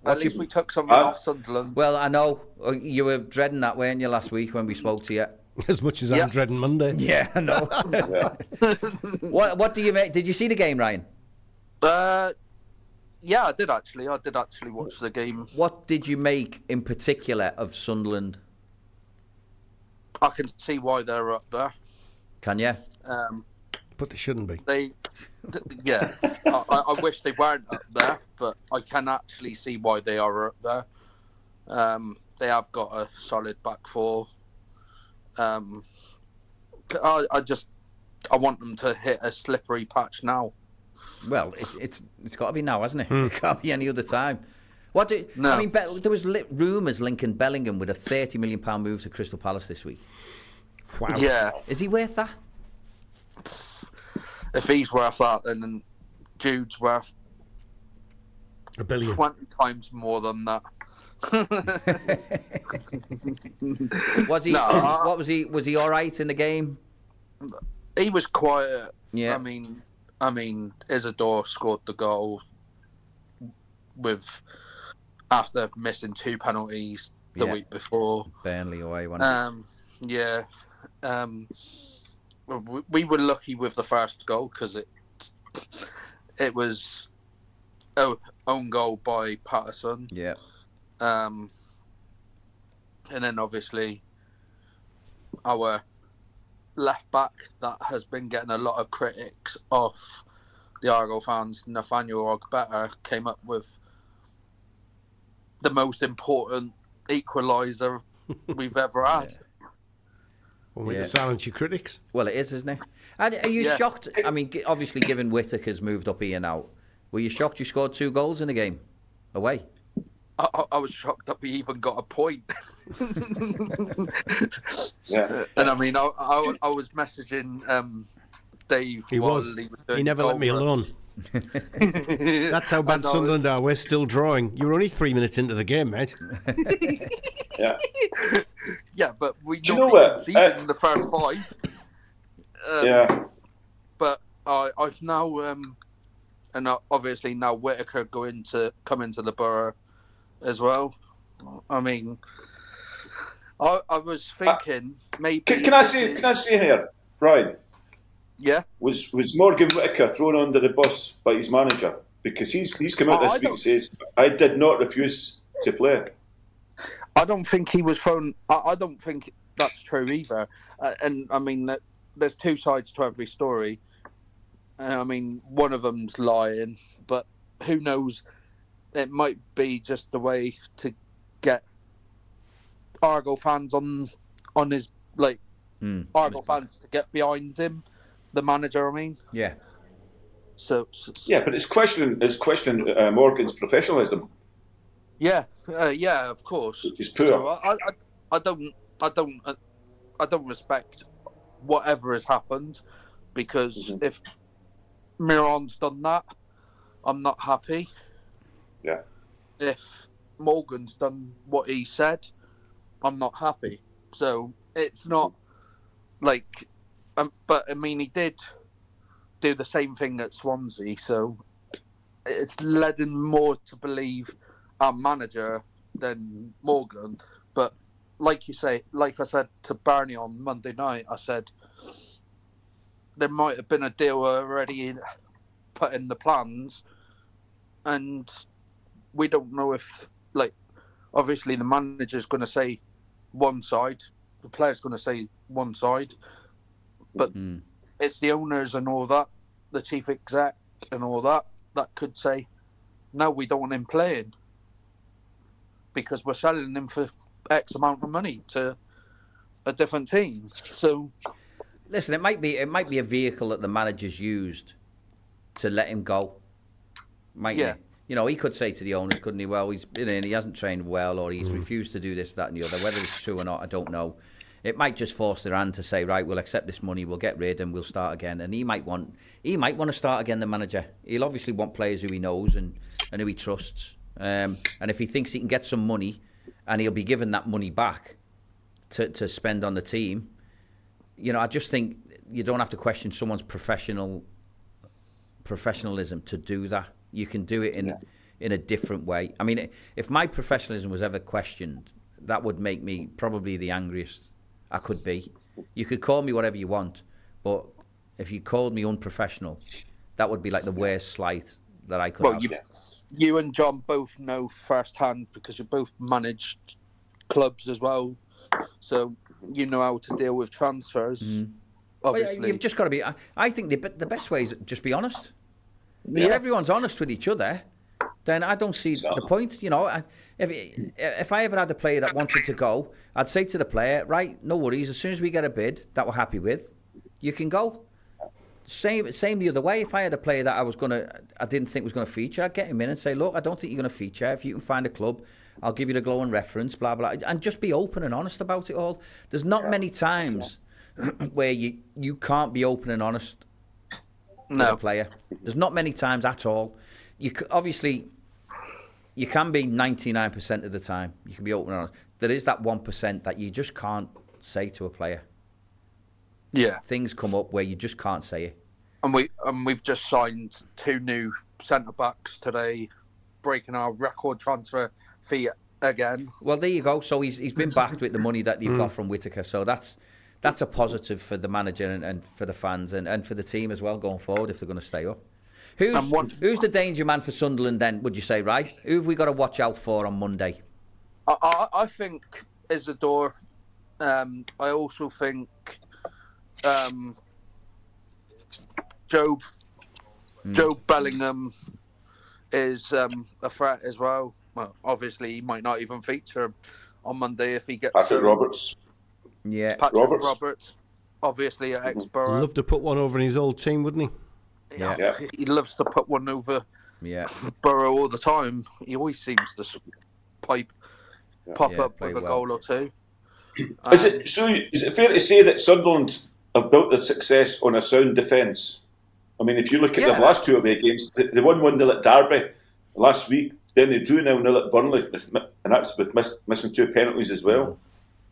Speaker 14: At least we took something off Sunderland.
Speaker 9: Well, I know you were dreading that, weren't you, last week when we spoke to you?
Speaker 8: As much as I'm dreading Monday.
Speaker 9: Yeah, I know. What do you make? Did you see the game, Ryan?
Speaker 14: Yeah, I did actually. I did actually watch the game.
Speaker 9: What did you make in particular of Sunderland?
Speaker 14: I can see why they're up there.
Speaker 9: Can you?
Speaker 8: But they shouldn't be.
Speaker 14: Yeah. I wish they weren't up there, but I can actually see why they are up there. They have got a solid back four. I want them to hit a slippery patch now.
Speaker 9: Well, it's got to be now, hasn't it? It can't be any other time.
Speaker 14: No.
Speaker 9: I mean, there was rumours linking Bellingham with a £30 million move to Crystal Palace this week.
Speaker 8: Wow.
Speaker 14: Yeah.
Speaker 9: Is he worth that?
Speaker 14: If he's worth that, then Jude's worth
Speaker 8: $1 billion.
Speaker 14: 20 times more than that.
Speaker 9: Was he?
Speaker 14: No,
Speaker 9: Was he all right in the game?
Speaker 14: He was quiet.
Speaker 9: Yeah.
Speaker 14: I mean, Isidore scored the goal after missing 2 penalties the week before.
Speaker 9: Burnley away, wasn't it?
Speaker 14: Yeah. We were lucky with the first goal because it was own goal by Patterson.
Speaker 9: Yeah.
Speaker 14: And then obviously our left back that has been getting a lot of critics off the Argo fans, Nathaniel Ogbetter, came up with the most important equaliser we've ever had.
Speaker 8: Well, we can silence your critics.
Speaker 9: Well, it is, isn't it? And are you shocked? I mean, obviously, given Whittaker's moved up here now, were you shocked you scored 2 goals in the game away?
Speaker 14: I was shocked that we even got a point.
Speaker 10: Yeah.
Speaker 14: And I mean, I was messaging Dave.
Speaker 8: He was. He never let me alone. That's how bad Sunderland are. We're still drawing. You were only 3 minutes into the game, mate.
Speaker 10: Yeah.
Speaker 14: Yeah, but we
Speaker 10: Do you know what?
Speaker 14: conceded in the first 5.
Speaker 10: Yeah.
Speaker 14: But I've now, and obviously now Whittaker come into the Borough as well. I mean, I was thinking maybe.
Speaker 10: Can I say here, Ryan?
Speaker 14: Yeah.
Speaker 10: Was Morgan Whittaker thrown under the bus by his manager? Because he's come out this week and says, I did not refuse to play.
Speaker 14: I don't think he was thrown. I don't think that's true either. And I mean, there's 2 sides to every story. I mean, one of them's lying, but who knows? It might be just the way to get Argo fans on his Argo fans to get behind him, the manager. I mean,
Speaker 9: yeah.
Speaker 14: So
Speaker 10: yeah, but it's questioning Morgan's professionalism.
Speaker 14: Yeah, of course.
Speaker 10: Which is poor.
Speaker 14: So I don't respect whatever has happened, because if Miron's done that, I'm not happy.
Speaker 10: Yeah.
Speaker 14: If Morgan's done what he said, I'm not happy. So it's not like, but I mean, he did do the same thing at Swansea, so it's led him more to believe our manager than Morgan. But like you say, like I said to Barney on Monday night, I said there might have been a deal already put in the plans, and we don't know if, like, obviously the manager's going to say one side, the player's going to say one side, but it's the owners and all that, the chief exec and all that could say, no, we don't want him playing because we're selling him for X amount of money to a different team. So,
Speaker 9: listen, it might be a vehicle that the manager's used to let him go. Mightn't it? You know, he could say to the owners, couldn't he? Well, he hasn't trained well, or he's refused to do this, that, and the other. Whether it's true or not, I don't know. It might just force their hand to say, right, we'll accept this money, we'll get rid, and we'll start again. And he might want to start again. The manager, he'll obviously want players who he knows and who he trusts. And if he thinks he can get some money, and he'll be given that money back to spend on the team, you know, I just think you don't have to question someone's professionalism to do that. You can do it in a different way. I mean, if my professionalism was ever questioned, that would make me probably the angriest I could be. You could call me whatever you want, but if you called me unprofessional, that would be like the worst slight that I could have.
Speaker 14: You and John both know firsthand, because you both managed clubs as well, so you know how to deal with transfers. Obviously,
Speaker 9: well, you've just got to be. I think the best way is just be honest. If everyone's honest with each other, then I don't see the point. You know, if I ever had a player that wanted to go, I'd say to the player, right, no worries. As soon as we get a bid that we're happy with, you can go. Same the other way. If I had a player that I didn't think was going to feature, I'd get him in and say, look, I don't think you're going to feature. If you can find a club, I'll give you the glowing reference, blah, blah, and just be open and honest about it all. There's not many times where you can't be open and honest with a player. There's not many times at all. Obviously, you can be 99% of the time. You can be open and honest. There is that 1% that you just can't say to a player.
Speaker 14: Yeah.
Speaker 9: Things come up where you just can't say it.
Speaker 14: And we've just signed 2 new centre-backs today, breaking our record transfer fee again.
Speaker 9: Well, there you go. So he's been backed with the money that you've got from Whittaker. So that's a positive for the manager and for the fans and for the team as well going forward if they're going to stay up. Who's the danger man for Sunderland then, would you say, right? Who have we got to watch out for on Monday?
Speaker 14: I think Isidore. I also think Joe Bellingham is a threat as well. Well, obviously, he might not even feature on Monday if he gets...
Speaker 10: Patrick Roberts.
Speaker 9: Yeah.
Speaker 14: Patrick Roberts, obviously at ex-Borough.
Speaker 8: He'd love to put one over in his old team, wouldn't he?
Speaker 14: Yeah. He loves to put one over Borough all the time. He always seems to pop up with a goal or two.
Speaker 10: Is it fair to say that Sunderland have built their success on a sound defence? I mean, if you look at the last two away games, they won 1-0 at Derby last week, then they drew 0-0 at Burnley, and that's with missing 2 penalties as well.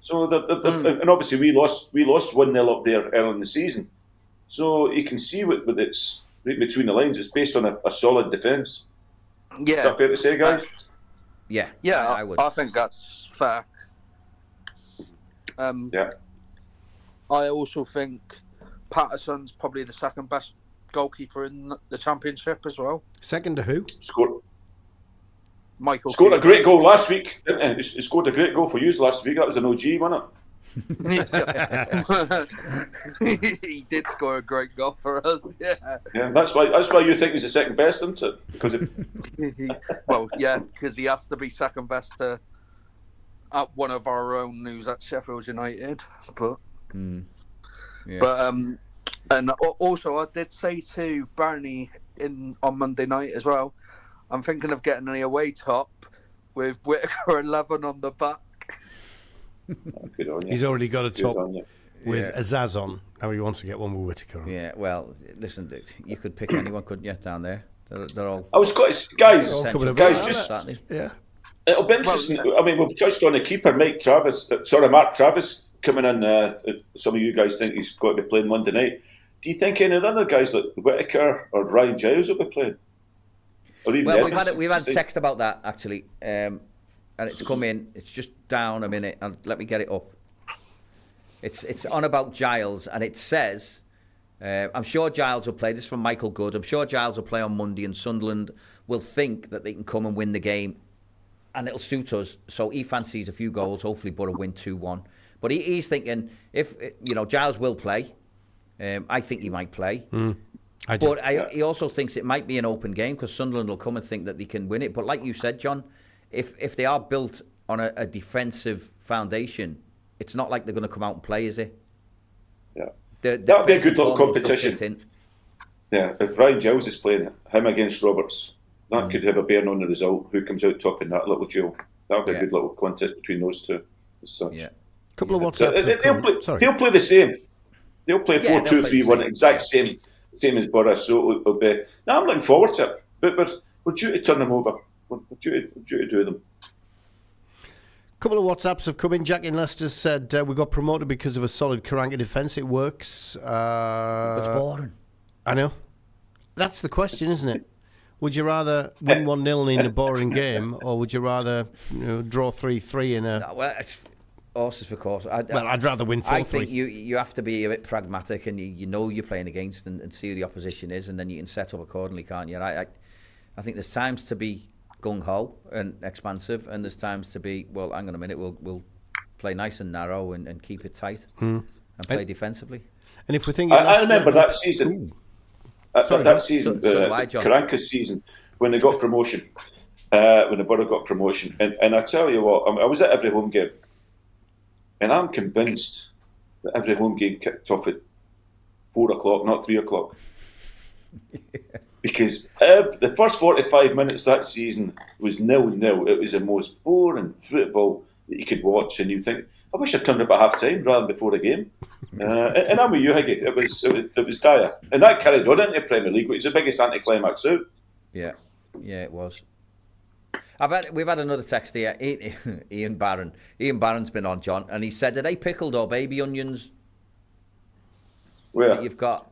Speaker 10: So, and obviously we lost 1-0 up there early in the season. So you can see with it's right between the lines, it's based on a solid defence.
Speaker 14: Yeah.
Speaker 10: Is that fair to say, guys?
Speaker 14: Yeah, I would. I think that's fair. I also think Patterson's probably the second best goalkeeper in the Championship as well.
Speaker 8: Second to who?
Speaker 10: Michael scored a great goal last week, didn't he? He scored a great goal for you last week. That was an OG, wasn't
Speaker 14: it? He did score a great goal for us. Yeah,
Speaker 10: that's why you think he's the second best, isn't it? Because
Speaker 14: because he has to be second best to at one of our own news at Sheffield United. But and also I did say to Barney on Monday night as well, I'm thinking of getting an away top with Whittaker 11 on the back.
Speaker 10: Good on you.
Speaker 8: He's already got a top with Azaz on. Now he wants to get one with Whittaker on.
Speaker 9: Yeah, well, listen, you could pick anyone, couldn't you, down there? They're all...
Speaker 10: I was quite... Guys, just...
Speaker 8: Yeah.
Speaker 10: It'll be interesting. I mean, we've touched on the keeper, Mark Travis, coming in. Some of you guys think he's got to be playing Monday night. Do you think any of the other guys like Whittaker or Ryan Giles will be playing?
Speaker 9: Well, we've had text about that, actually. And it's come in. It's just down a minute. And let me get it up. It's on about Giles, and it says, I'm sure Giles will play. This is from Michael Good. I'm sure Giles will play on Monday, and Sunderland will think that they can come and win the game, and it'll suit us. So he fancies a few goals. Hopefully, Borough win 2-1. But he's thinking if Giles will play. I think he might play. He also thinks it might be an open game because Sunderland will come and think that they can win it. But like you said, John, if they are built on a defensive foundation, it's not like they're going to come out and play, is it?
Speaker 10: Yeah. That would be a good little competition. Yeah, if Ryan Giles is playing him against Roberts, that could have a bearing on the result. Who comes out top in that little duel? That would be a good little contest between those two. As such.
Speaker 8: Yeah. Couple of WhatsApps.
Speaker 10: They'll play the same. They'll play 4-2-3-1, exact same as Borough. So it'll be. Now I'm looking forward to it, but we're due to turn them over. We're due to do them.
Speaker 8: Couple of WhatsApps have come in. Jack in Leicester said we got promoted because of a solid Karanka defence. It works.
Speaker 9: It's boring.
Speaker 8: I know. That's the question, isn't it? Would you rather win 1-0 in a boring game, or would you rather draw 3-3 in a?
Speaker 9: Well, it's horses for course.
Speaker 8: I'd rather win 4-3.
Speaker 9: I think you have to be a bit pragmatic, and you know you're playing against and see who the opposition is, and then you can set up accordingly, can't you? I think there's times to be gung-ho and expansive, and there's times to be, well, hang on a minute, we'll play nice and narrow and keep it tight and play defensively.
Speaker 8: And if we think,
Speaker 10: I remember that season. Karanka's season, when they got promotion, when the Borough got promotion, and I tell you what, I was at every home game, and I'm convinced that every home game kicked off at 4 o'clock, not 3 o'clock. Because the first 45 minutes that season was 0-0. It was the most boring football that you could watch, and you think, I wish I'd turned up at half time rather than before the game. And I'm with you, Higgy. It was dire, and that carried on into the Premier League, which is the biggest anticlimax out.
Speaker 9: Yeah, it was. We've had another text here. Ian Barron. Ian Barron's been on, John, and he said, "Are they pickled or baby onions?"
Speaker 10: Where
Speaker 9: that you've got?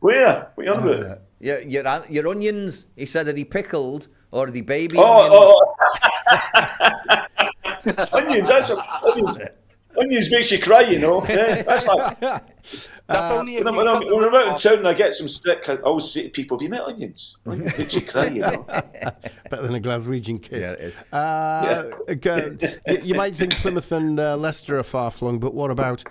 Speaker 10: Where? What are you on about?
Speaker 9: Your onions. He said, "Are they pickled or are they baby onions?"
Speaker 10: Onions. Onions makes you cry, you know. Yeah, that's
Speaker 14: only if
Speaker 10: when I'm out in town and I get some stick, I always say to people, have you met onions? Did you cry, you know?
Speaker 8: Better than a Glaswegian kiss.
Speaker 9: Yeah, it
Speaker 8: is. You might think Plymouth and Leicester are far-flung, but what about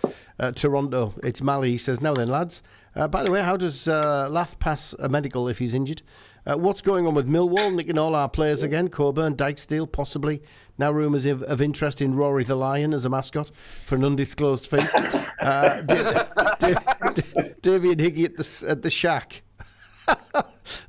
Speaker 8: Toronto? It's Mally. He says, now then, lads. By the way, how does Lath pass a medical if he's injured? What's going on with Millwall, nicking all our players again? Coburn, Dykesdale, possibly. Now rumours of interest in Rory the Lion as a mascot for an undisclosed fee. Davey and Higgy at the Shack.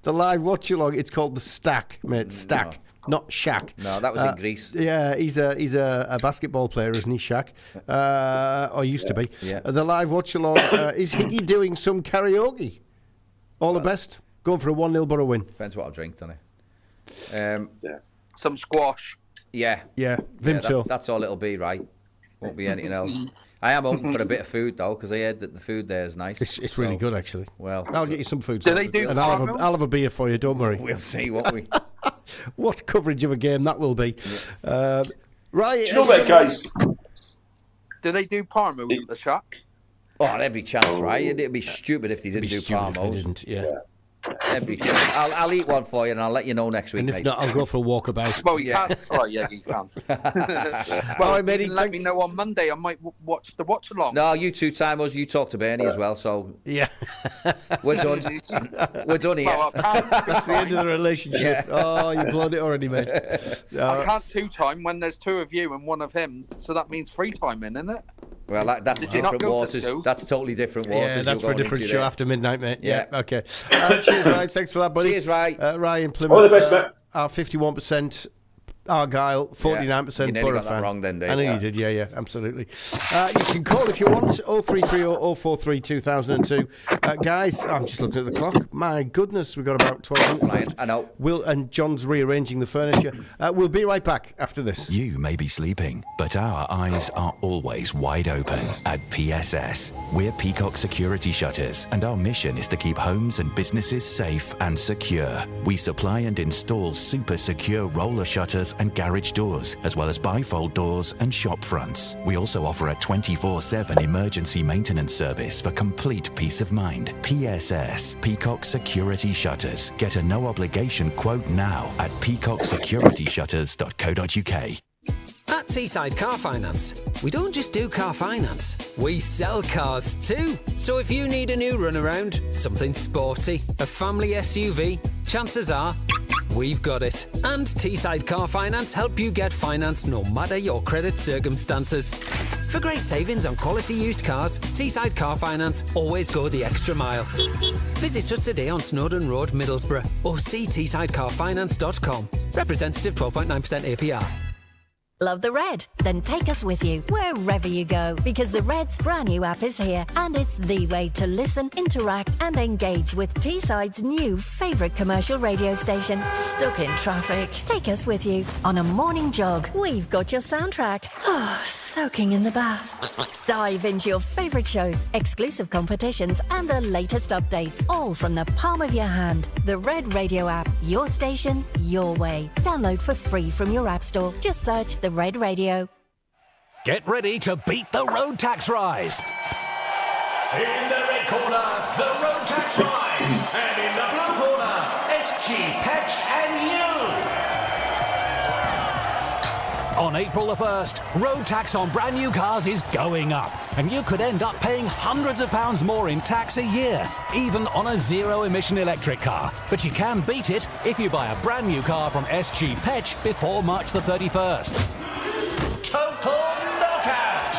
Speaker 8: The live watch-along, it's called the Stack, mate. Stack, not Shack.
Speaker 9: No, that was in Greece.
Speaker 8: Yeah, he's a basketball player, isn't he, Shack? Or used to be.
Speaker 9: Yeah.
Speaker 8: The live watch-along, is Higgy doing some karaoke? All the best. Going for a 1-0 Borough win.
Speaker 9: Depends what I've drank, doesn't it?
Speaker 14: Some squash.
Speaker 9: Yeah.
Speaker 8: Vimto.
Speaker 9: That's all it'll be, right? Won't be anything else. I am open for a bit of food, though, because I heard that the food there is nice.
Speaker 8: It's really good, actually.
Speaker 9: Well,
Speaker 8: I'll get you some food.
Speaker 14: Do they do
Speaker 8: and I'll have a beer for you, don't worry.
Speaker 9: We'll see, won't we?
Speaker 8: What coverage of a game that will be. Right.
Speaker 10: Do you know that, guys?
Speaker 14: Do they do Parmos at the Shack?
Speaker 9: Oh, every chance, right? It'd be stupid if they didn't do Parmos.
Speaker 8: Didn't, yeah.
Speaker 9: Every chance. I'll eat one for you and I'll let you know next week,
Speaker 8: and if
Speaker 9: mate.
Speaker 8: not, I'll go for a walkabout.
Speaker 14: Well, you can. Oh, yeah, you can. Well, let me know on Monday. I might watch the watch-along.
Speaker 9: No, you two timers. You talk to Bernie as well, so...
Speaker 8: Yeah.
Speaker 9: We're done. We're done here.
Speaker 14: Well,
Speaker 8: That's the end of the relationship. Oh, you've blown it already, mate.
Speaker 14: I can't two-time when there's two of you and one of him, so that means three-timing, isn't it?
Speaker 9: Well, that's different waters. That's totally different waters.
Speaker 8: Yeah, that's for a different show after midnight, mate. Yeah, okay. Cheers, Ryan. Thanks for that, buddy.
Speaker 9: Cheers, Ryan.
Speaker 8: Ryan Plymouth.
Speaker 10: All the best, mate.
Speaker 8: Our 51% Argyle, 49%
Speaker 9: You nearly
Speaker 8: Borough
Speaker 9: got that
Speaker 8: fan.
Speaker 9: wrong then, Dave.
Speaker 8: I know you did, yeah, absolutely. You can call if you want, 0330 043 2002. Guys, I'm just looking at the clock. My goodness, we've got about 12 minutes left.
Speaker 9: I know.
Speaker 8: And John's rearranging the furniture. We'll be right back after this.
Speaker 15: You may be sleeping, but our eyes are always wide open. At PSS, we're Peacock Security Shutters, and our mission is to keep homes and businesses safe and secure. We supply and install super secure roller shutters and garage doors, as well as bifold doors and shop fronts. We also offer a 24/7 emergency maintenance service for complete peace of mind. PSS, Peacock Security Shutters. Get a no-obligation quote now at peacocksecurity-shutters.co.uk.
Speaker 16: At Teesside Car Finance, we don't just do car finance, we sell cars too. So if you need a new runaround, something sporty, a family SUV, chances are we've got it. And Teesside Car Finance help you get finance no matter your credit circumstances. For great savings on quality used cars, Teesside Car Finance always go the extra mile. Visit us today on Snowdon Road, Middlesbrough, or see teessidecarfinance.com. Representative 12.9% APR.
Speaker 5: Love the Red? Then take us with you wherever you go, because the Red's brand new app is here, and it's the way to listen, interact and engage with Teesside's new favourite commercial radio station. Stuck in traffic? Take us with you. On a morning jog, we've got your soundtrack. Soaking in the bath. Dive into your favourite shows, exclusive competitions and the latest updates, all from the palm of your hand. The Red Radio app, your station, your way. Download for free from your app store. Just search the Red Radio.
Speaker 17: Get ready to beat the road tax rise. In the red corner, the road tax rise. And in the blue corner, SG Patch and you. On April the 1st, road tax on brand new cars is going up. And you could end up paying hundreds of pounds more in tax a year, even on a zero-emission electric car. But you can beat it if you buy a brand new car from SG Patch before March the 31st. Total knockout!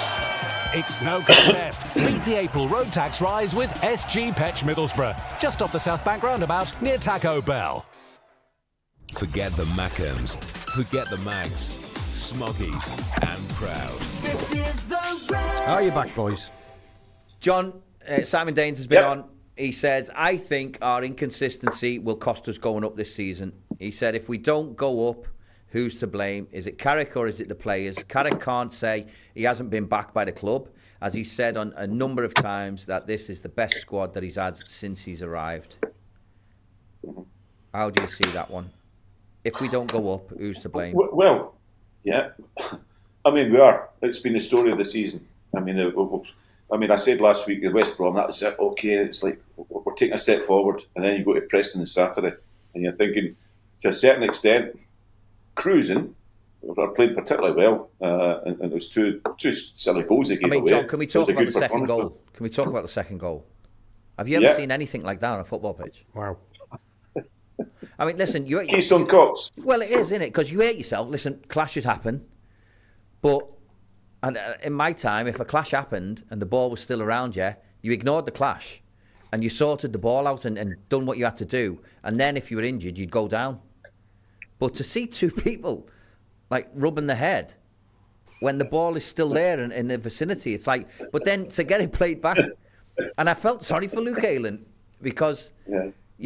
Speaker 17: It's no contest. Beat the April road tax rise with SG Patch Middlesbrough, just off the South Bank roundabout near Taco Bell.
Speaker 13: Forget the Mackhams, forget the Mags, Smoggies and Proud.
Speaker 16: This is the Red.
Speaker 8: Are you back, boys?
Speaker 9: John, Simon Daines has been on. He says, I think our inconsistency will cost us going up this season. He said, if we don't go up, who's to blame? Is it Carrick or is it the players? Carrick can't say he hasn't been backed by the club, as he said on a number of times that this is the best squad that he's had since he's arrived. How do you see that one? If we don't go up, who's to blame?
Speaker 10: Well, yeah. I mean, we are. It's been the story of the season. I mean, I mean, I said last week, the West Brom, that was it. Okay, it's like we're taking a step forward, and then you go to Preston on Saturday, and you're thinking, to a certain extent, cruising. We're playing particularly well, and it was two silly goals they gave away.
Speaker 9: John, can we talk about the second goal? Can we talk about the second goal? Have you ever seen anything like that on a football pitch?
Speaker 8: Wow.
Speaker 9: I mean, listen,
Speaker 10: Keystone Cops.
Speaker 9: Well, it is, isn't it? Because you hate yourself. Listen, clashes happen, but in my time, if a clash happened and the ball was still around you, you ignored the clash, and you sorted the ball out and done what you had to do, and then if you were injured, you'd go down. But to see two people like rubbing the head when the ball is still there in the vicinity, it's like. But then to get it played back, and I felt sorry for Luke Ayling because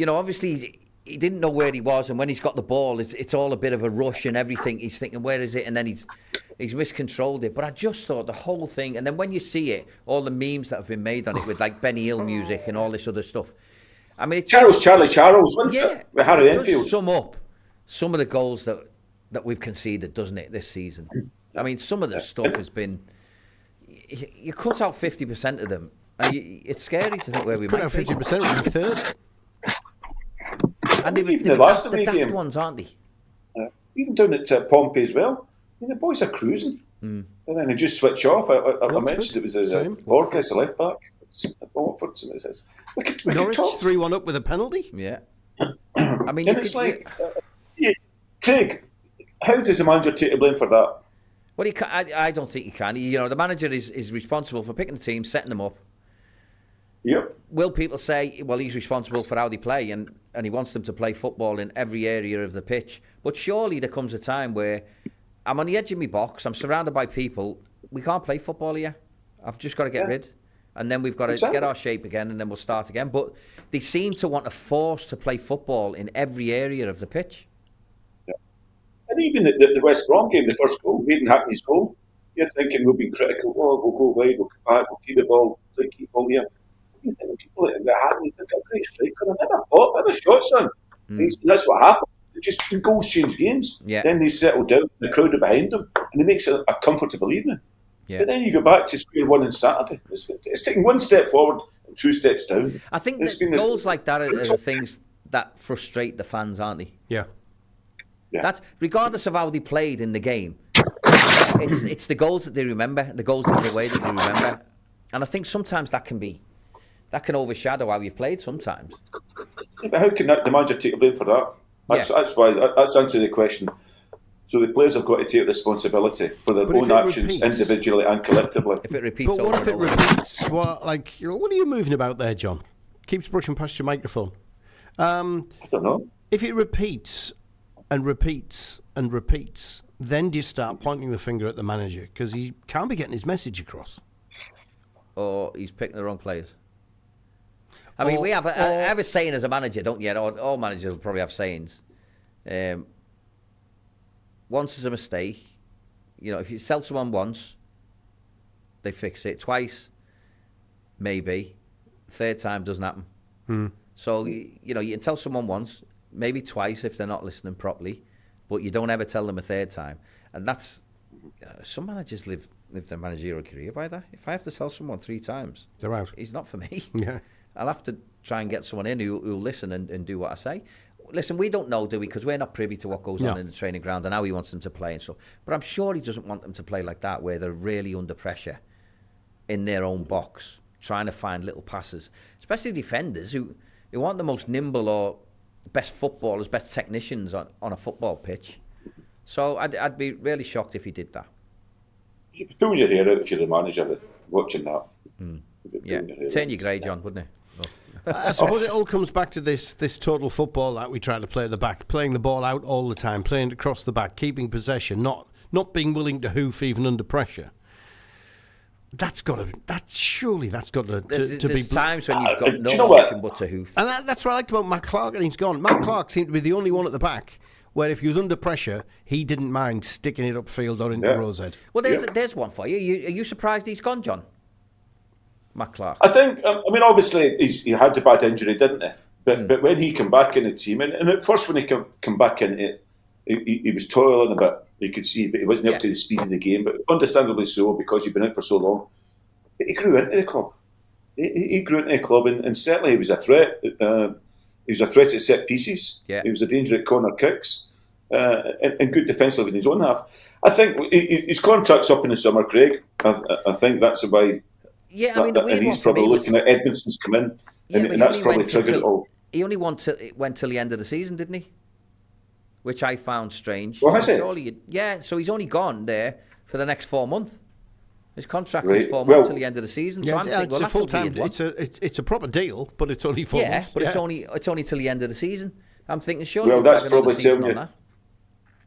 Speaker 9: obviously he didn't know where he was, and when he's got the ball, it's all a bit of a rush and everything. He's thinking, where is it? And then he's miscontrolled it. But I just thought the whole thing, and then when you see it, all the memes that have been made on it with like Benny Hill music and all this other stuff. I mean,
Speaker 10: Charles, wasn't it? With Harry Enfield.
Speaker 9: Sum up some of the goals that we've conceded, doesn't it, this season? I mean, some of the stuff has been. You cut out 50% of them, and it's scary to think where we might be.
Speaker 8: Cut out 50%, we'll be third.
Speaker 9: And they were the daft ones, aren't they?
Speaker 10: Even down at Pompey as well. I mean, the boys are cruising. And then they just switch off. I mentioned it was Borges, a left back. Watford, we could
Speaker 8: Norwich
Speaker 10: talk.
Speaker 8: 3-1 up with a penalty.
Speaker 9: Yeah. I mean,
Speaker 10: it's like, Craig, how does the manager take the blame for that?
Speaker 9: Well, I don't think he can. The manager is responsible for picking the team, setting them up.
Speaker 10: Yep.
Speaker 9: Will people say, well, he's responsible for how they play and he wants them to play football in every area of the pitch? But surely there comes a time where I'm on the edge of my box, I'm surrounded by people, we can't play football here. I've just got to get rid. And then we've got to get our shape again, and then we'll start again. But they seem to want to force to play football in every area of the pitch.
Speaker 10: Yeah. And even the West Brom game, the first goal, Hayden Hackney's goal, you're thinking we'll be critical. Oh, we'll go wide, we'll come back, we'll keep the ball, keep ball here. You think people like Hackney, they've got a great striker, another shot, son. That's what happened. Just goals change games.
Speaker 9: Yeah.
Speaker 10: Then they settle down, the crowd are behind them, and it makes it a comfortable evening.
Speaker 9: Yeah.
Speaker 10: But then you go back to square one on Saturday. It's taking one step forward and two steps down.
Speaker 9: I think goals like that are the things that frustrate the fans, aren't they?
Speaker 8: Yeah.
Speaker 9: That's regardless of how they played in the game. It's the goals that they remember, the goals that they away that they remember, and I think sometimes that can overshadow how you've played. Sometimes.
Speaker 10: Yeah, but how can the manager take the blame for that? That's why that's answering the question. So the players have got to take responsibility for their own actions individually and collectively.
Speaker 9: If it repeats,
Speaker 8: but what if it repeats? What are you moving about there, John? Keeps brushing past your microphone.
Speaker 10: I don't know.
Speaker 8: If it repeats and repeats and repeats, then do you start pointing the finger at the manager because he can't be getting his message across?
Speaker 9: Or he's picking the wrong players. I mean, we have I have a saying as a manager, don't you? All managers will probably have sayings. Once is a mistake. If you sell someone once, they fix it. Twice, maybe. Third time doesn't happen. So, you can tell someone once, maybe twice if they're not listening properly, but you don't ever tell them a third time. And that's... some managers live their managerial career by that. If I have to sell someone 3 times,
Speaker 8: they're out.
Speaker 9: He's not for me.
Speaker 8: Yeah.
Speaker 9: I'll have to try and get someone in who'll listen and do what I say. Listen, we don't know, do we? Because we're not privy to what goes on in the training ground and how he wants them to play and stuff. But I'm sure he doesn't want them to play like that, where they're really under pressure in their own box, trying to find little passes. Especially defenders who aren't the most nimble or best footballers, best technicians on a football pitch. So I'd be really shocked if he did that.
Speaker 10: You'd be pulling your hair out if you're the manager watching that.
Speaker 9: Yeah, turn your grey, John, wouldn't it?
Speaker 8: I suppose it all comes back to this total football that we try to play at the back, playing the ball out all the time, playing it across the back, keeping possession, not being willing to hoof even under pressure. That's got to be.
Speaker 9: There's times when you've got no option but to hoof.
Speaker 8: And that's what I liked about Matt Clark, and he's gone. Matt Clark seemed to be the only one at the back where if he was under pressure, he didn't mind sticking it upfield or into Rosehead.
Speaker 9: Well, there's one for you. Are you surprised he's gone, John? Matt Clark.
Speaker 10: I think, obviously he had a bad injury, didn't he? But when he came back in the team, and at first when he came back in it, he was toiling a bit, you could see, but he wasn't up to the speed of the game, but understandably so, because he'd been out for so long. he grew into the club. He grew into the club, and certainly he was a threat. He was a threat at set pieces.
Speaker 9: Yeah.
Speaker 10: He was a danger at corner kicks, and good defensively in his own half. I think his contract's up in the summer, Craig. I think that's why.
Speaker 9: Yeah, I mean,
Speaker 10: and he's probably looking at Edmondson's come in, and that's probably triggered it all.
Speaker 9: He only went till the end of the season, didn't he? Which I found strange.
Speaker 10: Well, has it?
Speaker 9: So he's only gone there for the next 4 months. His contract is 4 months till the end of the season. So I'm thinking, well, that's a full-time.
Speaker 8: It's a proper deal, but it's only 4 months.
Speaker 9: Yeah, but it's only till the end of the season. I'm thinking, surely.
Speaker 10: Well, that's probably telling you.
Speaker 9: That.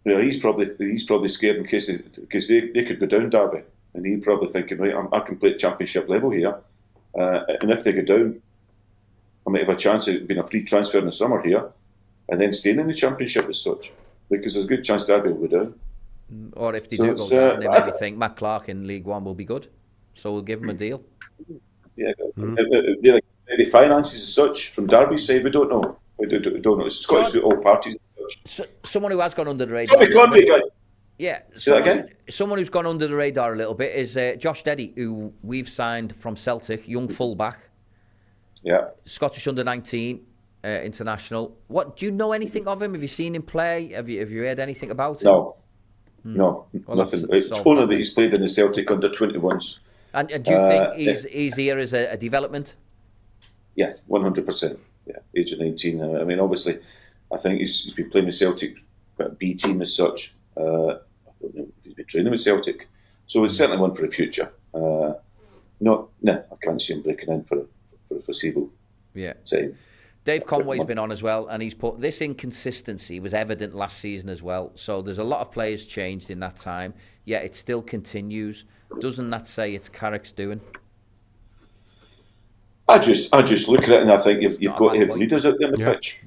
Speaker 10: Yeah, he's probably scared in case they could go down Derby, and he's probably thinking, right, I can play at championship level here, and if they go down, I might have a chance of being a free transfer in the summer here, and then staying in the championship as such, because there's a good chance Derby will go down.
Speaker 9: Or if they do go down, they maybe think Matt Clark in League One will be good, so we'll give him a deal.
Speaker 10: Yeah, the finances as such from Derby's side, we don't know. We don't know. It's got to suit all parties.
Speaker 9: Someone who has gone under the radar. Yeah, someone who's gone under the radar a little bit is Josh Deddy, who we've signed from Celtic, young fullback.
Speaker 10: Yeah.
Speaker 9: Scottish under-19 international. What do you know anything of him? Have you seen him play? Have you heard anything about him?
Speaker 10: No, nothing. It's only that he's played in the Celtic under-21s.
Speaker 9: And do you think he's here as a development?
Speaker 10: Yeah, 100%. Yeah, age of 19. I mean, obviously, I think he's been playing with Celtic, B team as such. I don't know if he's been training with Celtic, so it's certainly one for the future. No, I can't see him breaking in for a foreseeable time.
Speaker 9: Dave Conway's been on as well, and he's put this inconsistency was evident last season as well. So there's a lot of players changed in that time, yet it still continues. Doesn't that say it's Carrick's doing?
Speaker 10: I just look at it and I think you've got to have leaders out there on the pitch.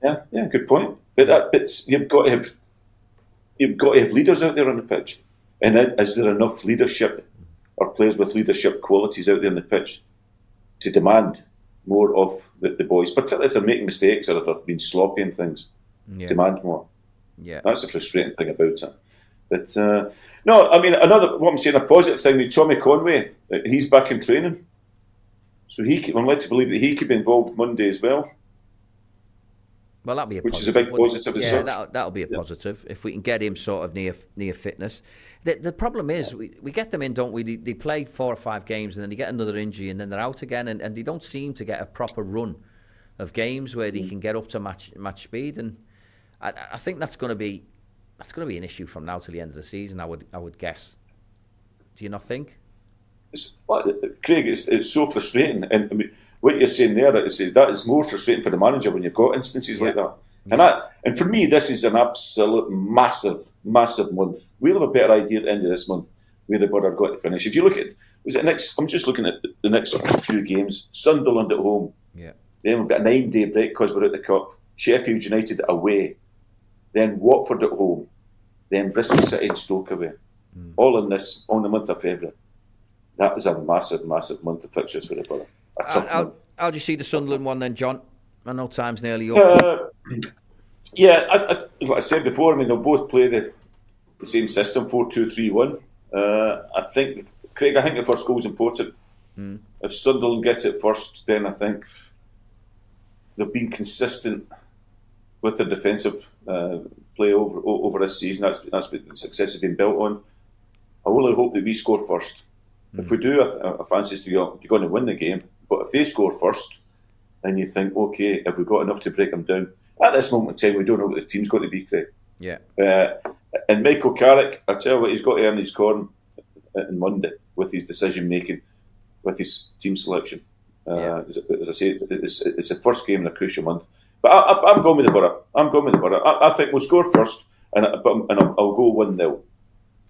Speaker 10: Yeah, good point. But you've got to have leaders out there on the pitch. And is there enough leadership or players with leadership qualities out there on the pitch to demand more of the boys, particularly if they're making mistakes or if they're being sloppy and things? Demand more. Yeah, that's the frustrating thing about it. But no, I mean, what I'm saying, a positive thing with Tommy Conway, he's back in training. So I'm led to believe that he could be involved Monday as well.
Speaker 9: Well, that'll be
Speaker 10: which is a big positive.
Speaker 9: Yeah, that'll be a positive if we can get him sort of near fitness. The problem is we get them in, don't we? They play 4 or 5 games and then they get another injury and then they're out again, and they don't seem to get a proper run of games where they can get up to match speed. And I think that's going to be an issue from now till the end of the season. I would guess. Do you not think?
Speaker 10: Craig, it's so frustrating, and I mean, what you're saying there is that is more frustrating for the manager when you've got instances like that. And for me, this is an absolute massive month. We'll have a better idea at the end of this month where the Borough are going to finish. If you look at I'm just looking at the next few games. Sunderland at home.
Speaker 9: Yeah.
Speaker 10: Then we've got a 9-day break because we're at the Cup. Sheffield United away. Then Watford at home. Then Bristol City and Stoke away. All in the month of February. That is a massive month of fixtures for the Borough. A tough month.
Speaker 9: How do you see the Sunderland one then, John? I know time's nearly up.
Speaker 10: Like I said before, I mean, they'll both play the same system, 4-2-3-1. I think the first goal is important. If Sunderland get it first, then I think they've been consistent with their defensive play over this season. That's what the success has been built on. I really hope that we score first. If we do, I fancy you're going to win the game. But if they score first, then you think, okay, have we got enough to break them down? At this moment in time, we don't know what the team's going to be, Craig.
Speaker 9: Yeah.
Speaker 10: And Michael Carrick, I tell you what, he's got to earn his corn on Monday with his decision making, with his team selection. As I say, it's the first game in a crucial month. But I'm going with the Borough. I think we'll score first, and I'll go 1-0.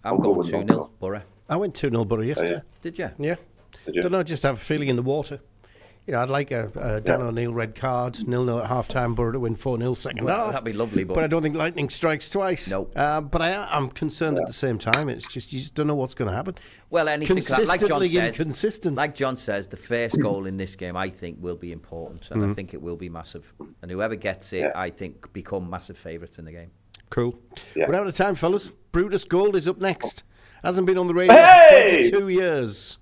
Speaker 9: I'm going 2-0 Borough.
Speaker 8: I went 2-0 Borough yesterday.
Speaker 9: Did you?
Speaker 8: Yeah. Don't know, just have a feeling in the water. You know, I'd like a Dan O'Neill red card, 0-0 at half-time, Borough to win 4-0 second half.
Speaker 9: That'd be lovely.
Speaker 8: But I don't think lightning strikes twice.
Speaker 9: No.
Speaker 8: But I'm concerned at the same time. It's just, you just don't know what's going to happen.
Speaker 9: Well, anything
Speaker 8: inconsistent.
Speaker 9: Like John says, the first goal in this game, I think, will be important. And I think it will be massive. And whoever gets it, I think, become massive favourites in the game.
Speaker 8: Cool. Yeah. We're out of time, fellas. Brutus Gold is up next. Hasn't been on the radio for 22 years.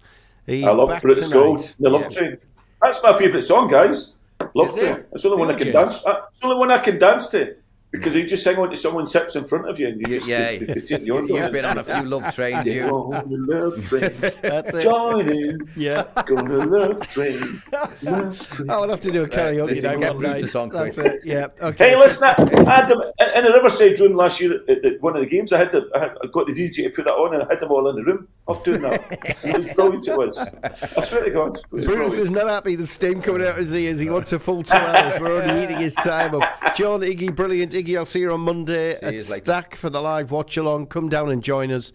Speaker 8: He's
Speaker 10: I love
Speaker 8: back
Speaker 10: British
Speaker 8: tonight.
Speaker 10: Gold, the Love Train. That's my favourite song, guys. Love Train. It's the only one I can dance. It's the only one I can dance to. Because you just hang on to someone's hips in front of you and you just
Speaker 9: you've been on a few love trains, you.
Speaker 10: Love train.
Speaker 8: That's it.
Speaker 10: Join in.
Speaker 8: Yeah.
Speaker 10: Go to Love Train. Love Train.
Speaker 8: I'll have to do a karaoke now.
Speaker 9: Get Brutus on quick.
Speaker 8: That's it. Yeah. Okay.
Speaker 10: Hey, listen, I had them in a Riverside room last year at one of the games. I got the DJ to put that on and I had them all in the room up doing that. It was brilliant, it was. I swear to God.
Speaker 8: Brutus is not happy. The steam coming out as he is. He wants a full 2 hours. We're only eating his time up. John, Iggy, brilliant. Iggy, I'll see you on Monday at Stack for the live watch along. Come down and join us.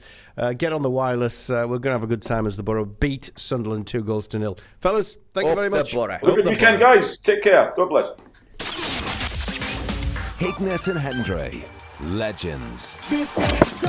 Speaker 8: Get on the wireless. We're going to have a good time as the Borough beat Sunderland 2-0. Fellas, thank you very much.
Speaker 10: Have a good weekend, guys. Take care. God bless.
Speaker 13: Hignett and Hendrie, legends.
Speaker 18: This is the